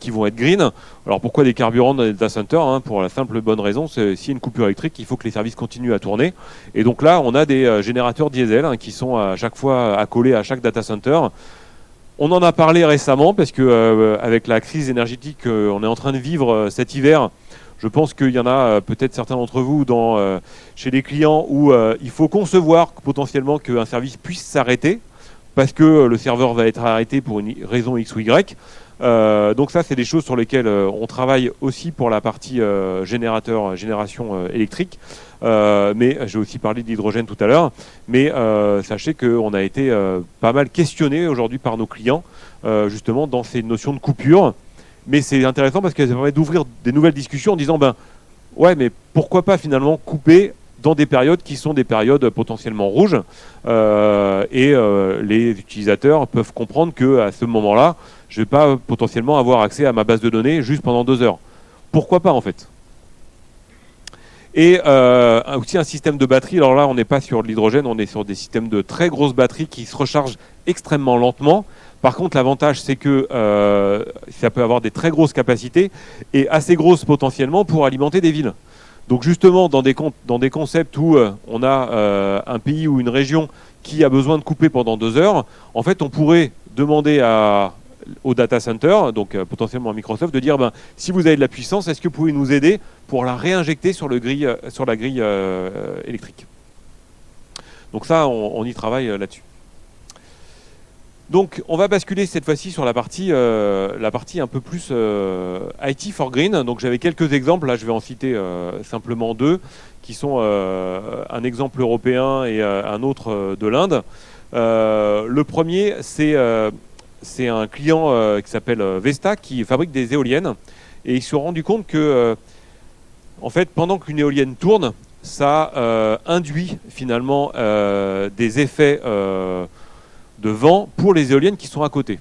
qui vont être green. Alors pourquoi des carburants dans les data centers, pour la simple bonne raison, c'est s'il y a une coupure électrique, il faut que les services continuent à tourner. Et donc là, on a des générateurs diesel qui sont à chaque fois accolés à chaque data center. On en a parlé récemment parce que avec la crise énergétique qu'on est en train de vivre cet hiver, je pense qu'il y en a peut-être certains d'entre vous chez les clients où il faut concevoir potentiellement qu'un service puisse s'arrêter parce que le serveur va être arrêté pour une raison X ou Y. Donc ça, c'est des choses sur lesquelles on travaille aussi pour la partie génération électrique. Mais j'ai aussi parlé d'hydrogène tout à l'heure. Mais sachez qu'on a été pas mal questionné aujourd'hui par nos clients, justement dans ces notions de coupure. Mais c'est intéressant parce que ça permet d'ouvrir des nouvelles discussions en disant, ouais, mais pourquoi pas finalement couper dans des périodes qui sont des périodes potentiellement rouges les utilisateurs peuvent comprendre qu'à ce moment-là, je ne vais pas potentiellement avoir accès à ma base de données juste pendant 2 heures. Pourquoi pas en fait? Et aussi un système de batterie, alors là on n'est pas sur de l'hydrogène, on est sur des systèmes de très grosses batteries qui se rechargent extrêmement lentement. Par contre l'avantage c'est que ça peut avoir des très grosses capacités et assez grosses potentiellement pour alimenter des villes. Donc justement, dans des concepts où on a un pays ou une région qui a besoin de couper pendant 2 heures, en fait, on pourrait demander au data center, donc potentiellement à Microsoft, de dire si vous avez de la puissance, est-ce que vous pouvez nous aider pour la réinjecter sur la grille électrique. Donc ça, on y travaille là-dessus. Donc, on va basculer cette fois-ci sur la partie un peu plus IT for Green. Donc, j'avais quelques exemples. Là, je vais en citer simplement 2, qui sont un exemple européen et un autre de l'Inde. Le premier, c'est un client qui s'appelle Vesta, qui fabrique des éoliennes. Et ils se sont rendus compte que, en fait, pendant qu'une éolienne tourne, ça induit finalement des effets de vent pour les éoliennes qui sont à côté.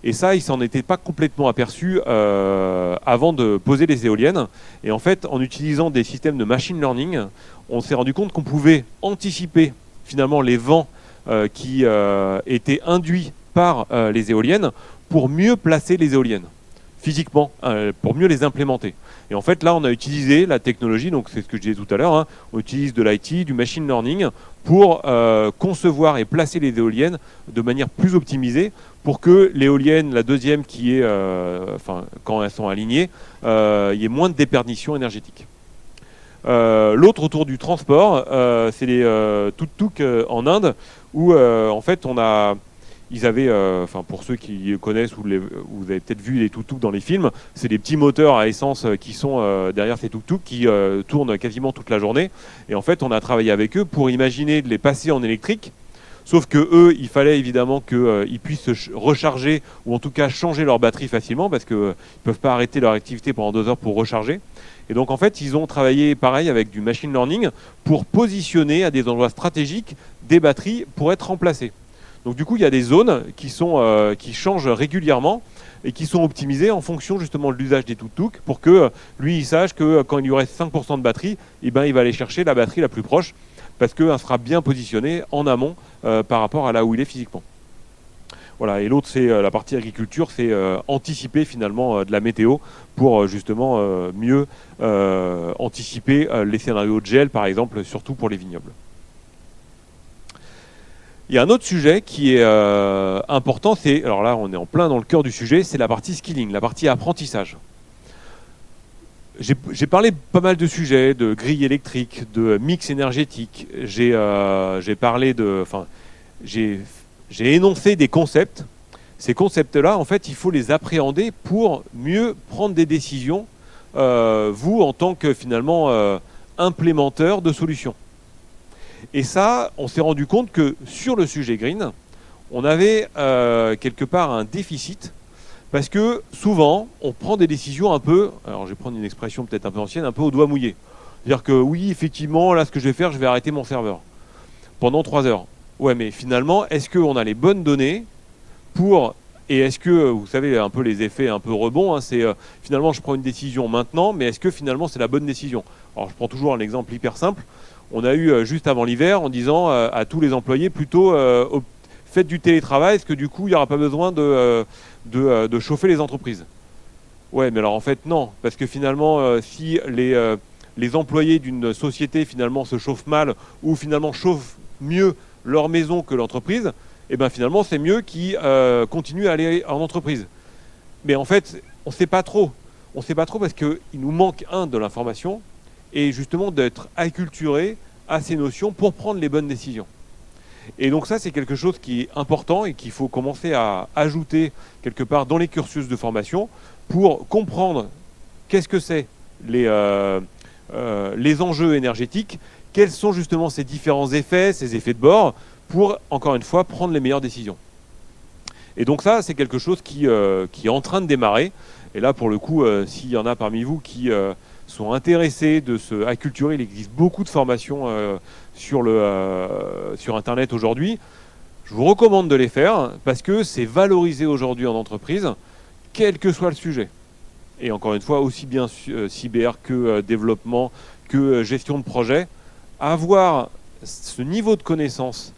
Et ça, ils s'en étaient pas complètement aperçus avant de poser les éoliennes. Et en fait, en utilisant des systèmes de machine learning, on s'est rendu compte qu'on pouvait anticiper finalement les vents qui étaient induits par les éoliennes pour mieux placer les éoliennes physiquement, pour mieux les implémenter. Et en fait, là, on a utilisé la technologie, donc c'est ce que je disais tout à l'heure, on utilise de l'IT, du machine learning, pour concevoir et placer les éoliennes de manière plus optimisée, pour que l'éolienne, la deuxième, qui est, quand elles sont alignées, il y ait moins de déperdition énergétique. L'autre autour du transport, c'est les tuk-tuk en Inde, où en fait, ils avaient, pour ceux qui connaissent ou vous avez peut-être vu les tuk-tuk dans les films, c'est des petits moteurs à essence qui sont derrière ces tuk-tuk qui tournent quasiment toute la journée. Et en fait, on a travaillé avec eux pour imaginer de les passer en électrique. Sauf que eux, il fallait évidemment qu'ils puissent se recharger ou en tout cas changer leur batterie facilement parce qu'ils ne peuvent pas arrêter leur activité pendant 2 heures pour recharger. Et donc en fait, ils ont travaillé pareil avec du machine learning pour positionner à des endroits stratégiques des batteries pour être remplacées. Donc du coup, il y a des zones qui changent régulièrement et qui sont optimisées en fonction justement de l'usage des tuk-tuk pour que lui, il sache que quand il lui reste 5% de batterie, il va aller chercher la batterie la plus proche parce qu'elle sera bien positionnée en amont par rapport à là où il est physiquement. Voilà, et l'autre, c'est la partie agriculture, c'est anticiper finalement de la météo pour justement mieux anticiper les scénarios de gel, par exemple, surtout pour les vignobles. Il y a un autre sujet qui est important, alors là on est en plein dans le cœur du sujet, c'est la partie skilling, la partie apprentissage. J'ai parlé pas mal de sujets, de grille électrique, de mix énergétique, j'ai énoncé des concepts. Ces concepts-là, en fait, il faut les appréhender pour mieux prendre des décisions, vous en tant que finalement implémenteur de solutions. Et ça, on s'est rendu compte que sur le sujet green, on avait quelque part un déficit, parce que souvent, on prend des décisions un peu, alors je vais prendre une expression peut-être un peu ancienne, un peu au doigt mouillé. C'est-à-dire que oui, effectivement, là, ce que je vais faire, je vais arrêter mon serveur pendant 3 heures. Ouais, mais finalement, est-ce qu'on a les bonnes données pour... Et est-ce que, vous savez, un peu les effets un peu rebonds, hein, c'est finalement, je prends une décision maintenant, mais est-ce que finalement, c'est la bonne décision? Alors, je prends toujours un exemple hyper simple. On a eu juste avant l'hiver en disant à tous les employés plutôt faites du télétravail, est-ce que du coup, il n'y aura pas besoin de chauffer les entreprises? Ouais, mais alors en fait, non. Parce que finalement, si les employés d'une société finalement se chauffent mal ou finalement chauffent mieux leur maison que l'entreprise, et bien finalement, c'est mieux qu'ils continuent à aller en entreprise. Mais en fait, on ne sait pas trop. On ne sait pas trop parce qu'il nous manque, de l'information et justement d'être acculturé à ces notions pour prendre les bonnes décisions. Et donc ça, c'est quelque chose qui est important et qu'il faut commencer à ajouter quelque part dans les cursus de formation pour comprendre qu'est-ce que c'est les enjeux énergétiques, quels sont justement ces différents effets, ces effets de bord, pour, encore une fois, prendre les meilleures décisions. Et donc ça, c'est quelque chose qui est en train de démarrer. Et là, pour le coup, s'il y en a parmi vous qui sont intéressés de se acculturer, il existe beaucoup de formations sur Internet aujourd'hui. Je vous recommande de les faire parce que c'est valorisé aujourd'hui en entreprise, quel que soit le sujet. Et encore une fois, aussi bien cyber que développement, que gestion de projet, avoir ce niveau de connaissance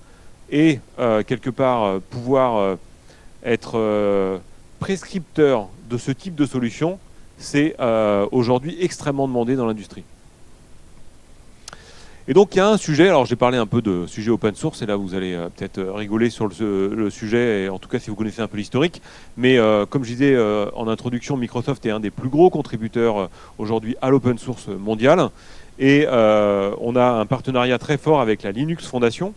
et quelque part pouvoir être prescripteur de ce type de solution, c'est aujourd'hui extrêmement demandé dans l'industrie. Et donc il y a un sujet, alors j'ai parlé un peu de sujet open source, et là vous allez peut-être rigoler sur le sujet, et en tout cas si vous connaissez un peu l'historique, mais comme je disais en introduction, Microsoft est un des plus gros contributeurs aujourd'hui à l'open source mondial, et on a un partenariat très fort avec la Linux Foundation,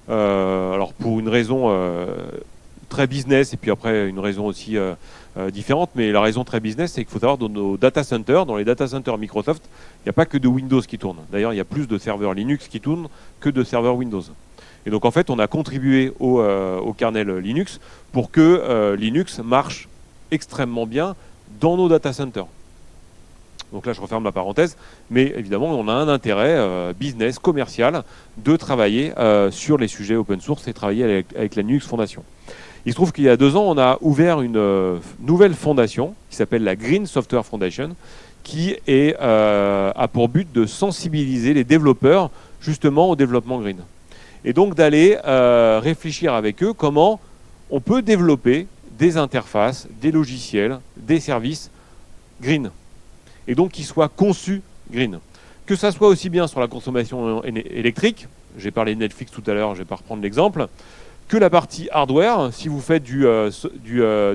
alors pour une raison très business, et puis après une raison aussi différente, mais la raison très business, c'est qu'il faut savoir dans nos data centers, dans les data centers Microsoft, il n'y a pas que de Windows qui tourne. D'ailleurs, il y a plus de serveurs Linux qui tournent que de serveurs Windows. Et donc en fait, on a contribué au kernel Linux pour que Linux marche extrêmement bien dans nos data centers. Donc là, je referme la parenthèse, mais évidemment, on a un intérêt business, commercial, de travailler sur les sujets open source et travailler avec la Linux Foundation. Il se trouve qu'il y a 2 ans, on a ouvert une nouvelle fondation qui s'appelle la Green Software Foundation, qui a pour but de sensibiliser les développeurs justement au développement green. Et donc d'aller réfléchir avec eux comment on peut développer des interfaces, des logiciels, des services green. Et donc qui soient conçus green. Que ça soit aussi bien sur la consommation électrique, j'ai parlé de Netflix tout à l'heure, je ne vais pas reprendre l'exemple, que la partie hardware, si vous faites du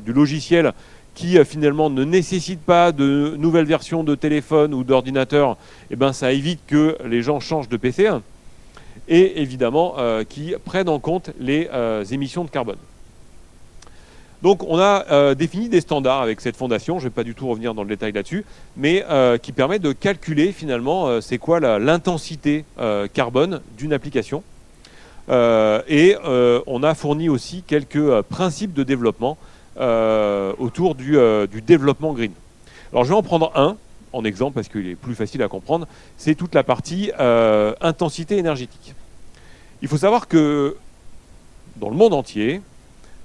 logiciel qui finalement ne nécessite pas de nouvelles versions de téléphone ou d'ordinateur, eh ben, ça évite que les gens changent de PC, et évidemment qui prennent en compte les émissions de carbone. Donc on a défini des standards avec cette fondation, je ne vais pas du tout revenir dans le détail là-dessus, mais qui permet de calculer finalement c'est quoi l'intensité carbone d'une application. Et on a fourni aussi quelques principes de développement autour du développement green. Alors je vais en prendre un en exemple parce qu'il est plus facile à comprendre, c'est toute la partie intensité énergétique. Il faut savoir que dans le monde entier,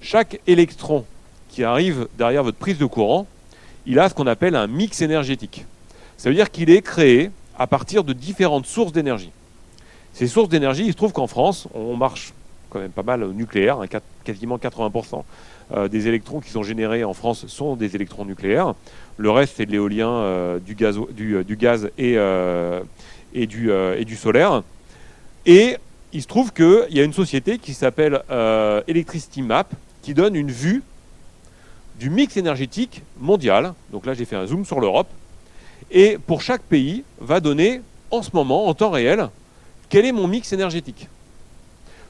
chaque électron qui arrive derrière votre prise de courant, il a ce qu'on appelle un mix énergétique. Ça veut dire qu'il est créé à partir de différentes sources d'énergie. Ces sources d'énergie, il se trouve qu'en France, on marche quand même pas mal au nucléaire, quasiment 80% des électrons qui sont générés en France sont des électrons nucléaires. Le reste, c'est de l'éolien, du gaz et du solaire. Et il se trouve qu'il y a une société qui s'appelle Electricity Map qui donne une vue du mix énergétique mondial. Donc là, j'ai fait un zoom sur l'Europe. Et pour chaque pays, va donner en ce moment, en temps réel, quel est mon mix énergétique.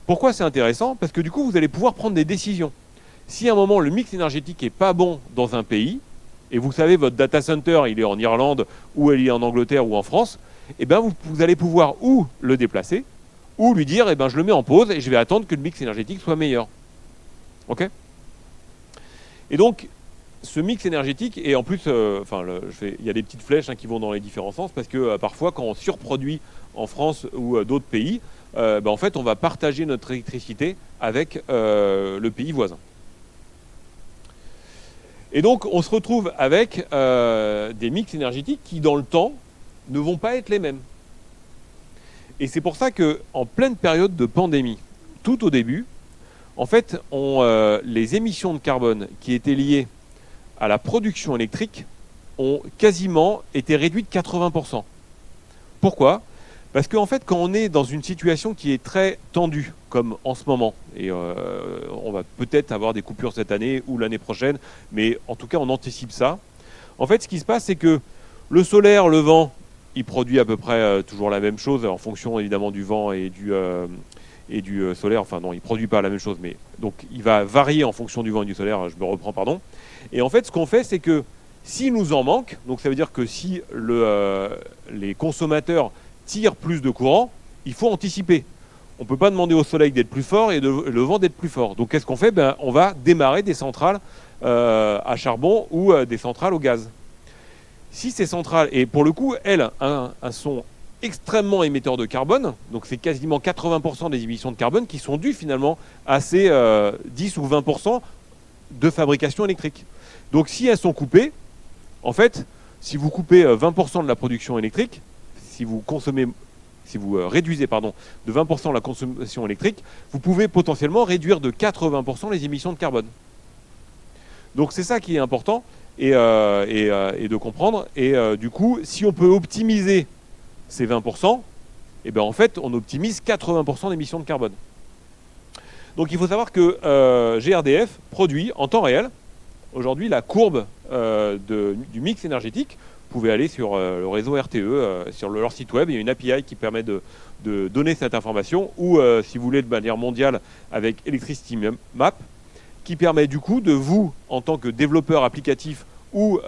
Pourquoi c'est intéressant? Parce que du coup, vous allez pouvoir prendre des décisions. Si à un moment, le mix énergétique n'est pas bon dans un pays, et vous savez, votre data center, il est en Irlande, ou il est en Angleterre, ou en France, eh bien, vous allez pouvoir ou le déplacer, ou lui dire, eh ben, je le mets en pause et je vais attendre que le mix énergétique soit meilleur. OK ? Et donc, ce mix énergétique, et en plus, il y a des petites flèches qui vont dans les différents sens, parce que parfois, quand on surproduit en France ou d'autres pays, en fait, on va partager notre électricité avec le pays voisin. Et donc, on se retrouve avec des mix énergétiques qui, dans le temps, ne vont pas être les mêmes. Et c'est pour ça qu'en pleine période de pandémie, tout au début, en fait, les émissions de carbone qui étaient liées à la production électrique ont quasiment été réduites de 80%. Pourquoi ? Parce qu'en fait, quand on est dans une situation qui est très tendue, comme en ce moment, et on va peut-être avoir des coupures cette année ou l'année prochaine, mais en tout cas, on anticipe ça. En fait, ce qui se passe, c'est que le solaire, le vent, il produit à peu près toujours la même chose, en fonction évidemment du vent et du solaire. Enfin non, il ne produit pas la même chose, mais donc il va varier en fonction du vent et du solaire, je me reprends, pardon. Et en fait, ce qu'on fait, c'est que s'il nous en manque, donc ça veut dire que si les consommateurs tirent plus de courant, il faut anticiper. On ne peut pas demander au soleil d'être plus fort et le vent d'être plus fort. Donc qu'est-ce qu'on fait ? On va démarrer des centrales à charbon ou des centrales au gaz. Si ces centrales, et pour le coup, elles sont extrêmement émetteurs de carbone, donc c'est quasiment 80% des émissions de carbone qui sont dues finalement à ces 10 ou 20% de fabrication électrique. Donc si elles sont coupées, en fait, si vous coupez 20% de la production électrique, si vous réduisez de 20% la consommation électrique, vous pouvez potentiellement réduire de 80% les émissions de carbone. Donc c'est ça qui est important et de comprendre. Et du coup, si on peut optimiser ces 20%, en fait, on optimise 80% d'émissions de carbone. Donc il faut savoir que GRDF produit en temps réel, aujourd'hui, la courbe du mix énergétique. Vous pouvez aller sur le réseau RTE, sur leur site web, il y a une API qui permet de donner cette information, ou si vous voulez de manière mondiale avec Electricity Map, qui permet du coup de vous, en tant que développeur applicatif, ou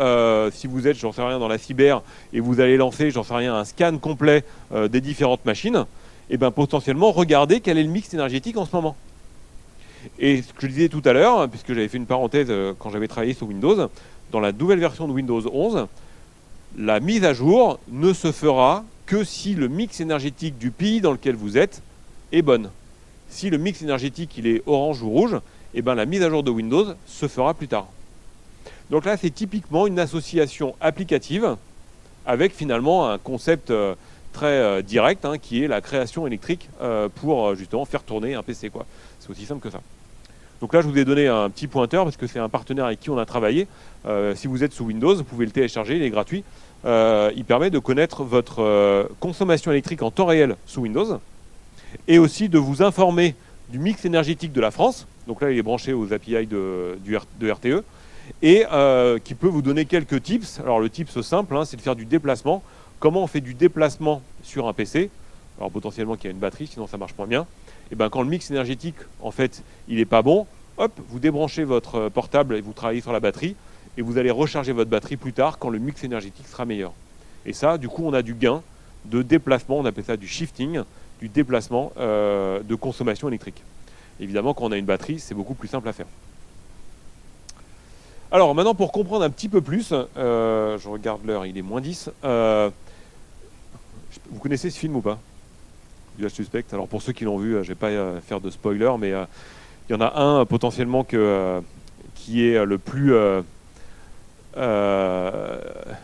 si vous êtes, j'en sais rien, dans la cyber, et vous allez lancer, j'en sais rien, un scan complet des différentes machines, et potentiellement regarder quel est le mix énergétique en ce moment. Et ce que je disais tout à l'heure, puisque j'avais fait une parenthèse quand j'avais travaillé sur Windows, dans la nouvelle version de Windows 11, la mise à jour ne se fera que si le mix énergétique du pays dans lequel vous êtes est bonne. Si le mix énergétique il est orange ou rouge, la mise à jour de Windows se fera plus tard. Donc là, c'est typiquement une association applicative avec finalement un concept très direct qui est la création électrique pour justement faire tourner un PC, quoi. C'est aussi simple que ça. Donc là, je vous ai donné un petit pointeur parce que c'est un partenaire avec qui on a travaillé. Si vous êtes sous Windows, vous pouvez le télécharger, il est gratuit. Il permet de connaître votre consommation électrique en temps réel sous Windows et aussi de vous informer du mix énergétique de la France. Donc là, il est branché aux API de RTE et qui peut vous donner quelques tips. Alors le tips simple, c'est de faire du déplacement. Comment on fait du déplacement sur un PC ? Alors potentiellement qu'il y a une batterie, sinon ça marche moins bien. Et quand le mix énergétique, en fait, il n'est pas bon, hop, vous débranchez votre portable et vous travaillez sur la batterie et vous allez recharger votre batterie plus tard quand le mix énergétique sera meilleur. Et ça, du coup, on a du gain de déplacement, on appelle ça du shifting, du déplacement de consommation électrique. Évidemment, quand on a une batterie, c'est beaucoup plus simple à faire. Alors maintenant, pour comprendre un petit peu plus, je regarde l'heure, il est -10. Vous connaissez ce film ou pas ? Village Suspect. Alors pour ceux qui l'ont vu, je ne vais pas faire de spoiler, mais il y en a un potentiellement qui est le plus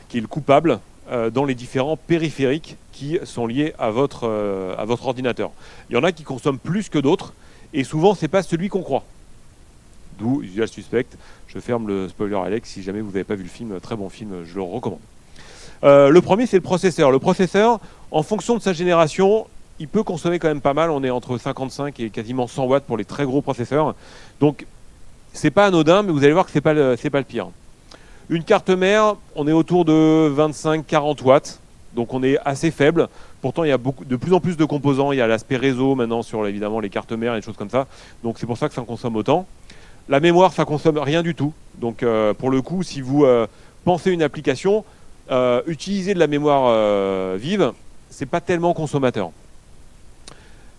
qui est le coupable dans les différents périphériques qui sont liés à votre ordinateur. Il y en a qui consomment plus que d'autres, et souvent c'est pas celui qu'on croit. D'où Village Suspect. Je ferme le spoiler Alex, si jamais vous n'avez pas vu le film, très bon film, je le recommande. Le premier, c'est le processeur. Le processeur, en fonction de sa génération, il peut consommer quand même pas mal. On est entre 55 et quasiment 100 watts pour les très gros processeurs. Donc, c'est pas anodin, mais vous allez voir que c'est pas le pire. Une carte mère, on est autour de 25-40 watts. Donc, on est assez faible. Pourtant, il y a de plus en plus de composants. Il y a l'aspect réseau maintenant sur évidemment les cartes mères et des choses comme ça. Donc, c'est pour ça que ça en consomme autant. La mémoire, ça consomme rien du tout. Donc, pour le coup, si vous pensez une application, utiliser de la mémoire vive, c'est pas tellement consommateur.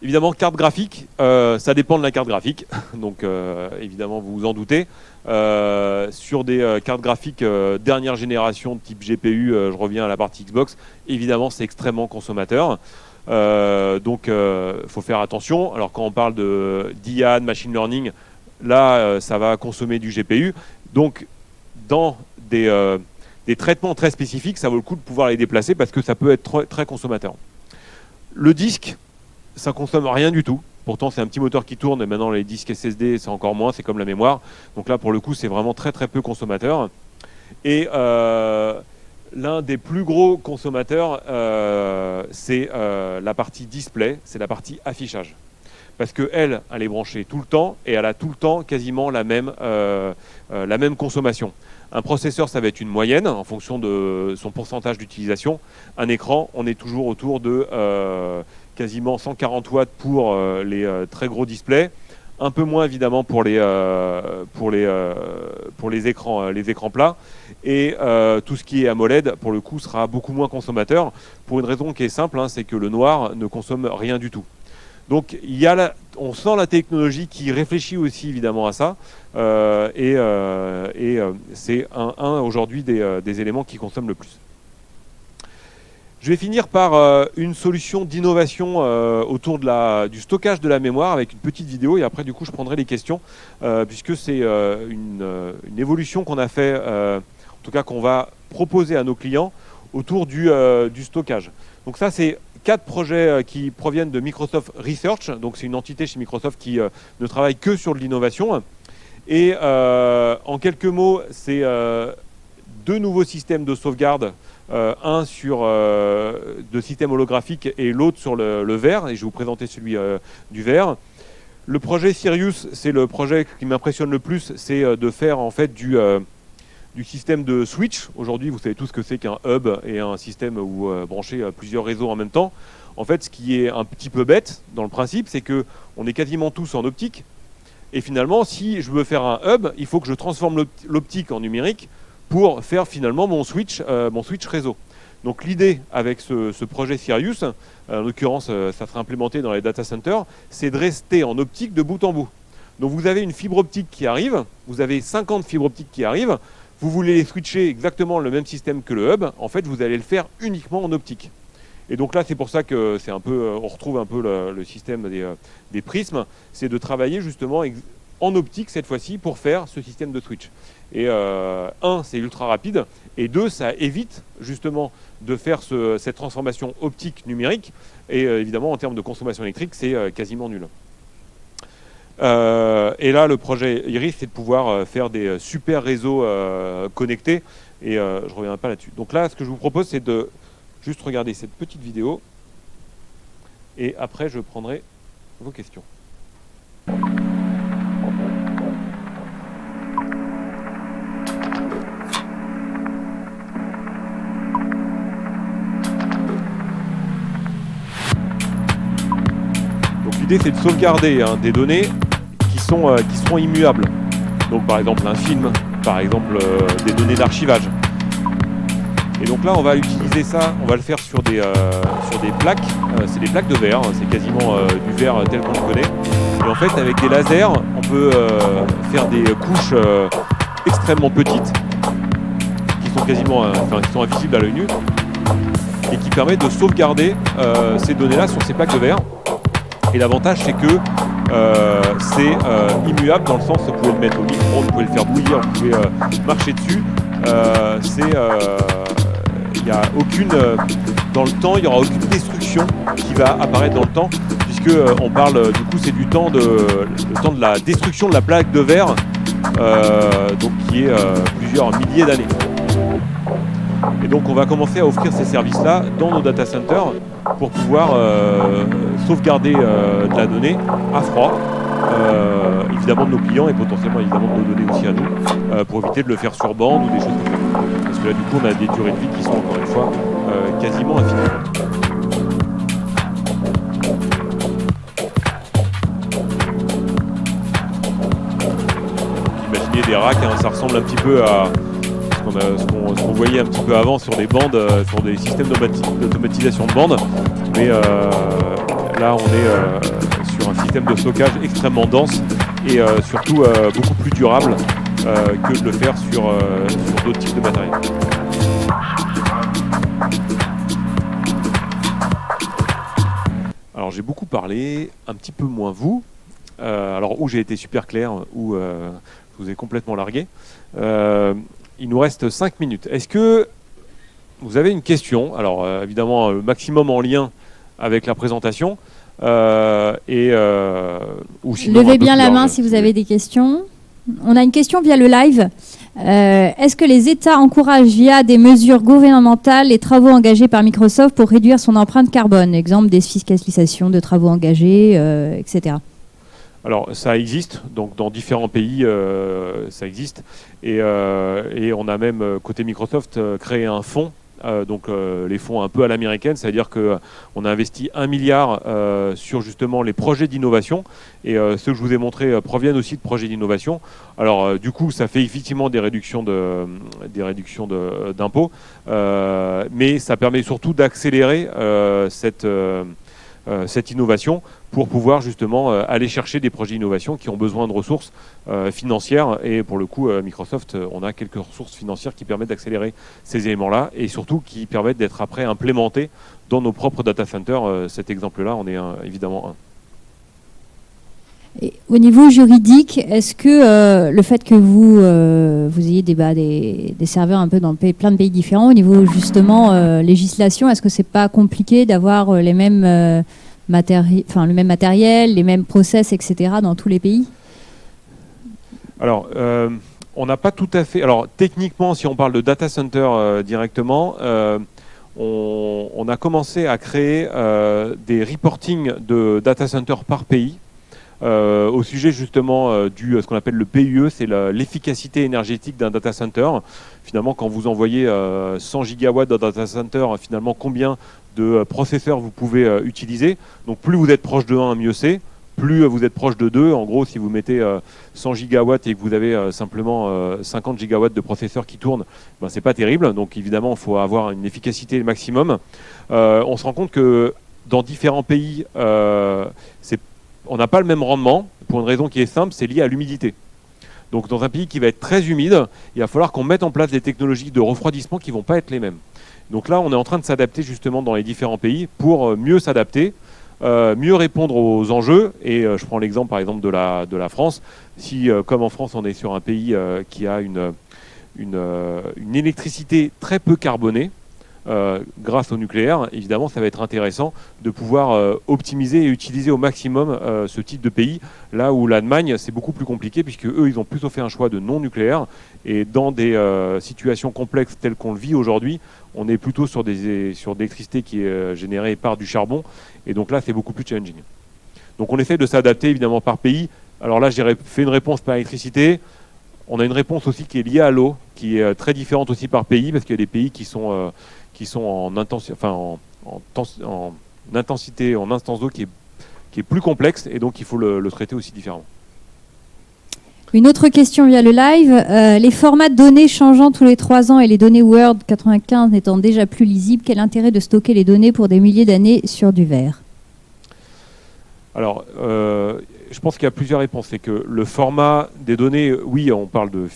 Évidemment, carte graphique, ça dépend de la carte graphique. Donc, évidemment, vous vous en doutez. Sur des cartes graphiques dernière génération type GPU, je reviens à la partie Xbox, évidemment, c'est extrêmement consommateur. Donc, faut faire attention. Alors, quand on parle d'IA, de machine learning, là, ça va consommer du GPU. Donc, dans des traitements très spécifiques, ça vaut le coup de pouvoir les déplacer parce que ça peut être très consommateur. Le disque, ça consomme rien du tout. Pourtant, c'est un petit moteur qui tourne et maintenant les disques SSD, c'est encore moins, c'est comme la mémoire. Donc là, pour le coup, c'est vraiment très peu consommateur. Et l'un des plus gros consommateurs, c'est la partie display, c'est la partie affichage. Parce qu'elle est branchée tout le temps et elle a tout le temps quasiment la même consommation. Un processeur, ça va être une moyenne en fonction de son pourcentage d'utilisation. Un écran, on est toujours autour de quasiment 140 watts pour les très gros displays. Un peu moins évidemment pour les écrans plats. Et tout ce qui est AMOLED, pour le coup, sera beaucoup moins consommateur. Pour une raison qui est simple, c'est que le noir ne consomme rien du tout. Donc on sent la technologie qui réfléchit aussi évidemment à ça, et c'est un aujourd'hui des éléments qui consomment le plus. Je vais finir par une solution d'innovation autour du stockage de la mémoire avec une petite vidéo, et après du coup je prendrai les questions, puisque c'est une évolution qu'on a fait, en tout cas qu'on va proposer à nos clients autour du stockage. Donc ça c'est 4 projets qui proviennent de Microsoft Research, donc c'est une entité chez Microsoft qui ne travaille que sur de l'innovation. Et en quelques mots, c'est 2 nouveaux systèmes de sauvegarde, un sur de système holographique et l'autre sur le verre, et je vais vous présenter celui du verre. Le projet Sirius, c'est le projet qui m'impressionne le plus, c'est de faire en fait du système de switch. Aujourd'hui, vous savez tous ce que c'est qu'un hub et un système où brancher plusieurs réseaux en même temps. En fait, ce qui est un petit peu bête dans le principe, c'est qu'on est quasiment tous en optique. Et finalement, si je veux faire un hub, il faut que je transforme l'optique en numérique pour faire finalement mon switch réseau. Donc l'idée avec ce projet Sirius, en l'occurrence, ça sera implémenté dans les data centers, c'est de rester en optique de bout en bout. Donc vous avez une fibre optique qui arrive, vous avez 50 fibres optiques qui arrivent, vous voulez les switcher exactement le même système que le hub, en fait, vous allez le faire uniquement en optique. Et donc là, c'est pour ça que c'est un peu, on retrouve un peu le système des prismes, c'est de travailler justement en optique cette fois-ci pour faire ce système de switch. Et c'est ultra rapide, et 2, ça évite justement de faire cette transformation optique numérique, et évidemment, en termes de consommation électrique, c'est quasiment nul. Et là, le projet Iris, c'est de pouvoir faire des super réseaux connectés, et je ne reviendrai pas là-dessus. Donc là, ce que je vous propose, c'est de juste regarder cette petite vidéo, et après, je prendrai vos questions. Donc l'idée, c'est de sauvegarder des données qui seront immuables. Donc par exemple un film, par exemple des données d'archivage. Et donc là on va utiliser ça, on va le faire sur des plaques, c'est des plaques de verre, c'est quasiment du verre tel qu'on le connaît. Et en fait avec des lasers, on peut faire des couches extrêmement petites, qui sont qui sont invisibles à l'œil nu, et qui permettent de sauvegarder ces données-là sur ces plaques de verre. Et l'avantage c'est que c'est immuable dans le sens où vous pouvez le mettre au micro, vous pouvez le faire bouillir, vous pouvez marcher dessus. Il y a aucune dans le temps, il n'y aura aucune destruction qui va apparaître dans le temps, puisque on parle du coup c'est le temps de la destruction de la plaque de verre, donc qui est plusieurs milliers d'années. Et donc on va commencer à offrir ces services-là dans nos data centers pour pouvoir sauvegarder de la donnée à froid, évidemment de nos clients et potentiellement évidemment de nos données aussi à nous, pour éviter de le faire sur bande ou des choses comme ça. Parce que là du coup on a des durées de vie qui sont encore une fois quasiment infinies. Imaginez des racks, ça ressemble un petit peu à ce qu'on voyait un petit peu avant sur des bandes, sur des systèmes d'automatisation de bandes, mais Là, on est sur un système de stockage extrêmement dense et surtout beaucoup plus durable que de le faire sur d'autres types de matériel. Alors j'ai beaucoup parlé, un petit peu moins vous. Alors où j'ai été super clair, où je vous ai complètement largué. Il nous reste 5 minutes. Est-ce que vous avez une question? Alors évidemment, le maximum en lien avec la présentation. Ou sinon, levez bien la main si vous avez des questions. On a une question via le live. Est-ce que les États encouragent via des mesures gouvernementales les travaux engagés par Microsoft pour réduire son empreinte carbone? Exemple, défiscalisation de travaux engagés, etc. Alors ça existe, donc dans différents pays ça existe, et on a même côté Microsoft créé un fonds, donc les fonds un peu à l'américaine, c'est-à-dire qu'on a investi 1 milliard sur justement les projets d'innovation, et ceux que je vous ai montrés proviennent aussi de projets d'innovation. Alors du coup ça fait effectivement des réductions d'impôts, mais ça permet surtout d'accélérer cette innovation pour pouvoir justement aller chercher des projets d'innovation qui ont besoin de ressources financières. Et pour le coup, Microsoft, on a quelques ressources financières qui permettent d'accélérer ces éléments-là et surtout qui permettent d'être après implémentés dans nos propres data centers. Cet exemple-là, on est évidemment un. Et au niveau juridique, est-ce que le fait que vous ayez des serveurs un peu dans plein de pays différents, au niveau justement législation, est-ce que c'est pas compliqué d'avoir les mêmes le même matériel, les mêmes process, etc. dans tous les pays? Alors, on n'a pas tout à fait... Alors, techniquement, si on parle de data center directement, on a commencé à créer des reporting de data center par pays. Au sujet justement ce qu'on appelle le PUE, c'est l'efficacité énergétique d'un data center. Finalement, quand vous envoyez 100 gigawatts d'un data center, finalement, combien de processeurs vous pouvez utiliser. Donc plus vous êtes proche de 1, mieux c'est. Plus vous êtes proche de 2, en gros, si vous mettez 100 gigawatts et que vous avez simplement 50 gigawatts de processeurs qui tournent, ben, c'est pas terrible. Donc évidemment, il faut avoir une efficacité maximum. On se rend compte que dans différents pays, on n'a pas le même rendement, pour une raison qui est simple, c'est lié à l'humidité. Donc dans un pays qui va être très humide, il va falloir qu'on mette en place des technologies de refroidissement qui ne vont pas être les mêmes. Donc là, on est en train de s'adapter justement dans les différents pays pour mieux s'adapter, mieux répondre aux enjeux. Et je prends l'exemple par exemple de la France. Si, comme en France, on est sur un pays qui a une électricité très peu carbonée, grâce au nucléaire, évidemment, ça va être intéressant de pouvoir optimiser et utiliser au maximum ce type de pays, là où l'Allemagne, c'est beaucoup plus compliqué, puisque eux, ils ont plutôt fait un choix de non nucléaire, et dans des situations complexes telles qu'on le vit aujourd'hui, on est plutôt sur de l'électricité qui est générée par du charbon, et donc là, c'est beaucoup plus challenging. Donc on essaie de s'adapter, évidemment, par pays. Alors là, j'ai fait une réponse par électricité. On a une réponse aussi qui est liée à l'eau, qui est très différente aussi par pays, parce qu'il y a des pays qui sont en intensité, en instance d'eau qui est plus complexe, et donc il faut le traiter aussi différemment. Une autre question via le live. Les formats de données changeant tous les 3 ans et les données Word 95 n'étant déjà plus lisibles, quel intérêt de stocker les données pour des milliers d'années sur du verre? Alors, je pense qu'il y a plusieurs réponses. C'est que le format des données, oui, on parle de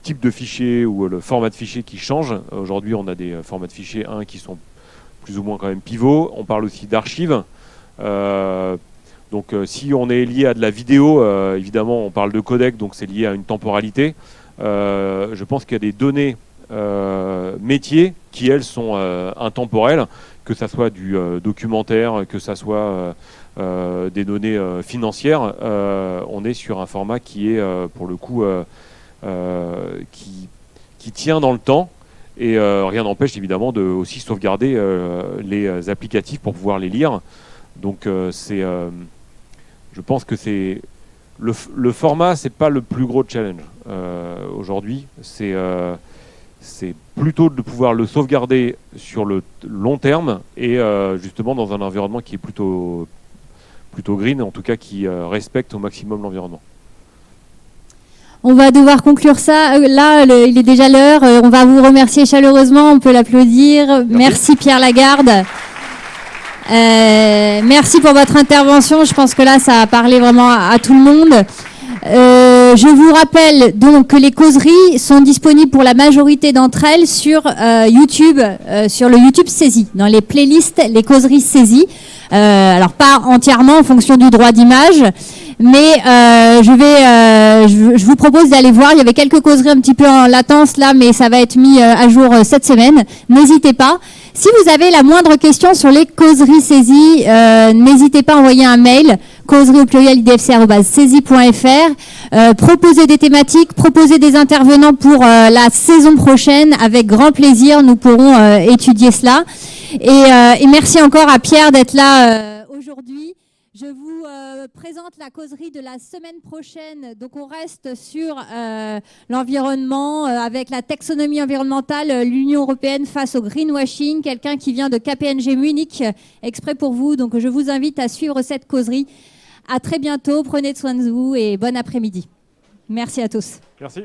type de fichier ou le format de fichier qui change. Aujourd'hui, on a des formats de fichiers qui sont plus ou moins quand même pivots. On parle aussi d'archives. Donc, si on est lié à de la vidéo, évidemment, on parle de codec, donc c'est lié à une temporalité. Je pense qu'il y a des données métiers qui, elles, sont intemporelles, que ça soit du documentaire, que ça soit des données financières. On est sur un format qui est, pour le coup, qui tient dans le temps, et rien n'empêche évidemment de aussi sauvegarder les applicatifs pour pouvoir les lire. Donc je pense que c'est le format, c'est pas le plus gros challenge aujourd'hui. C'est plutôt de pouvoir le sauvegarder sur le long terme, et justement dans un environnement qui est plutôt green, en tout cas qui respecte au maximum l'environnement. On va devoir conclure ça. Là, il est déjà l'heure. On va vous remercier chaleureusement. On peut l'applaudir. Merci Pierre Lagarde. Merci pour votre intervention. Je pense que là, ça a parlé vraiment à tout le monde. Je vous rappelle donc que les causeries sont disponibles pour la majorité d'entre elles sur YouTube, sur le YouTube Saisie, dans les playlists, les causeries saisies. Alors pas entièrement en fonction du droit d'image, mais je vous propose d'aller voir. Il y avait quelques causeries un petit peu en latence là, mais ça va être mis à jour cette semaine. N'hésitez pas. Si vous avez la moindre question sur les causeries saisies, n'hésitez pas à envoyer un mail, causerie@saisie.fr. Proposez des thématiques, proposez des intervenants pour la saison prochaine. Avec grand plaisir, nous pourrons étudier cela. Et merci encore à Pierre d'être là aujourd'hui. Je vous présente la causerie de la semaine prochaine. Donc on reste sur l'environnement avec la taxonomie environnementale, l'Union européenne face au greenwashing. Quelqu'un qui vient de KPMG Munich, exprès pour vous. Donc je vous invite à suivre cette causerie. À très bientôt, prenez soin de vous et bon après-midi. Merci à tous. Merci.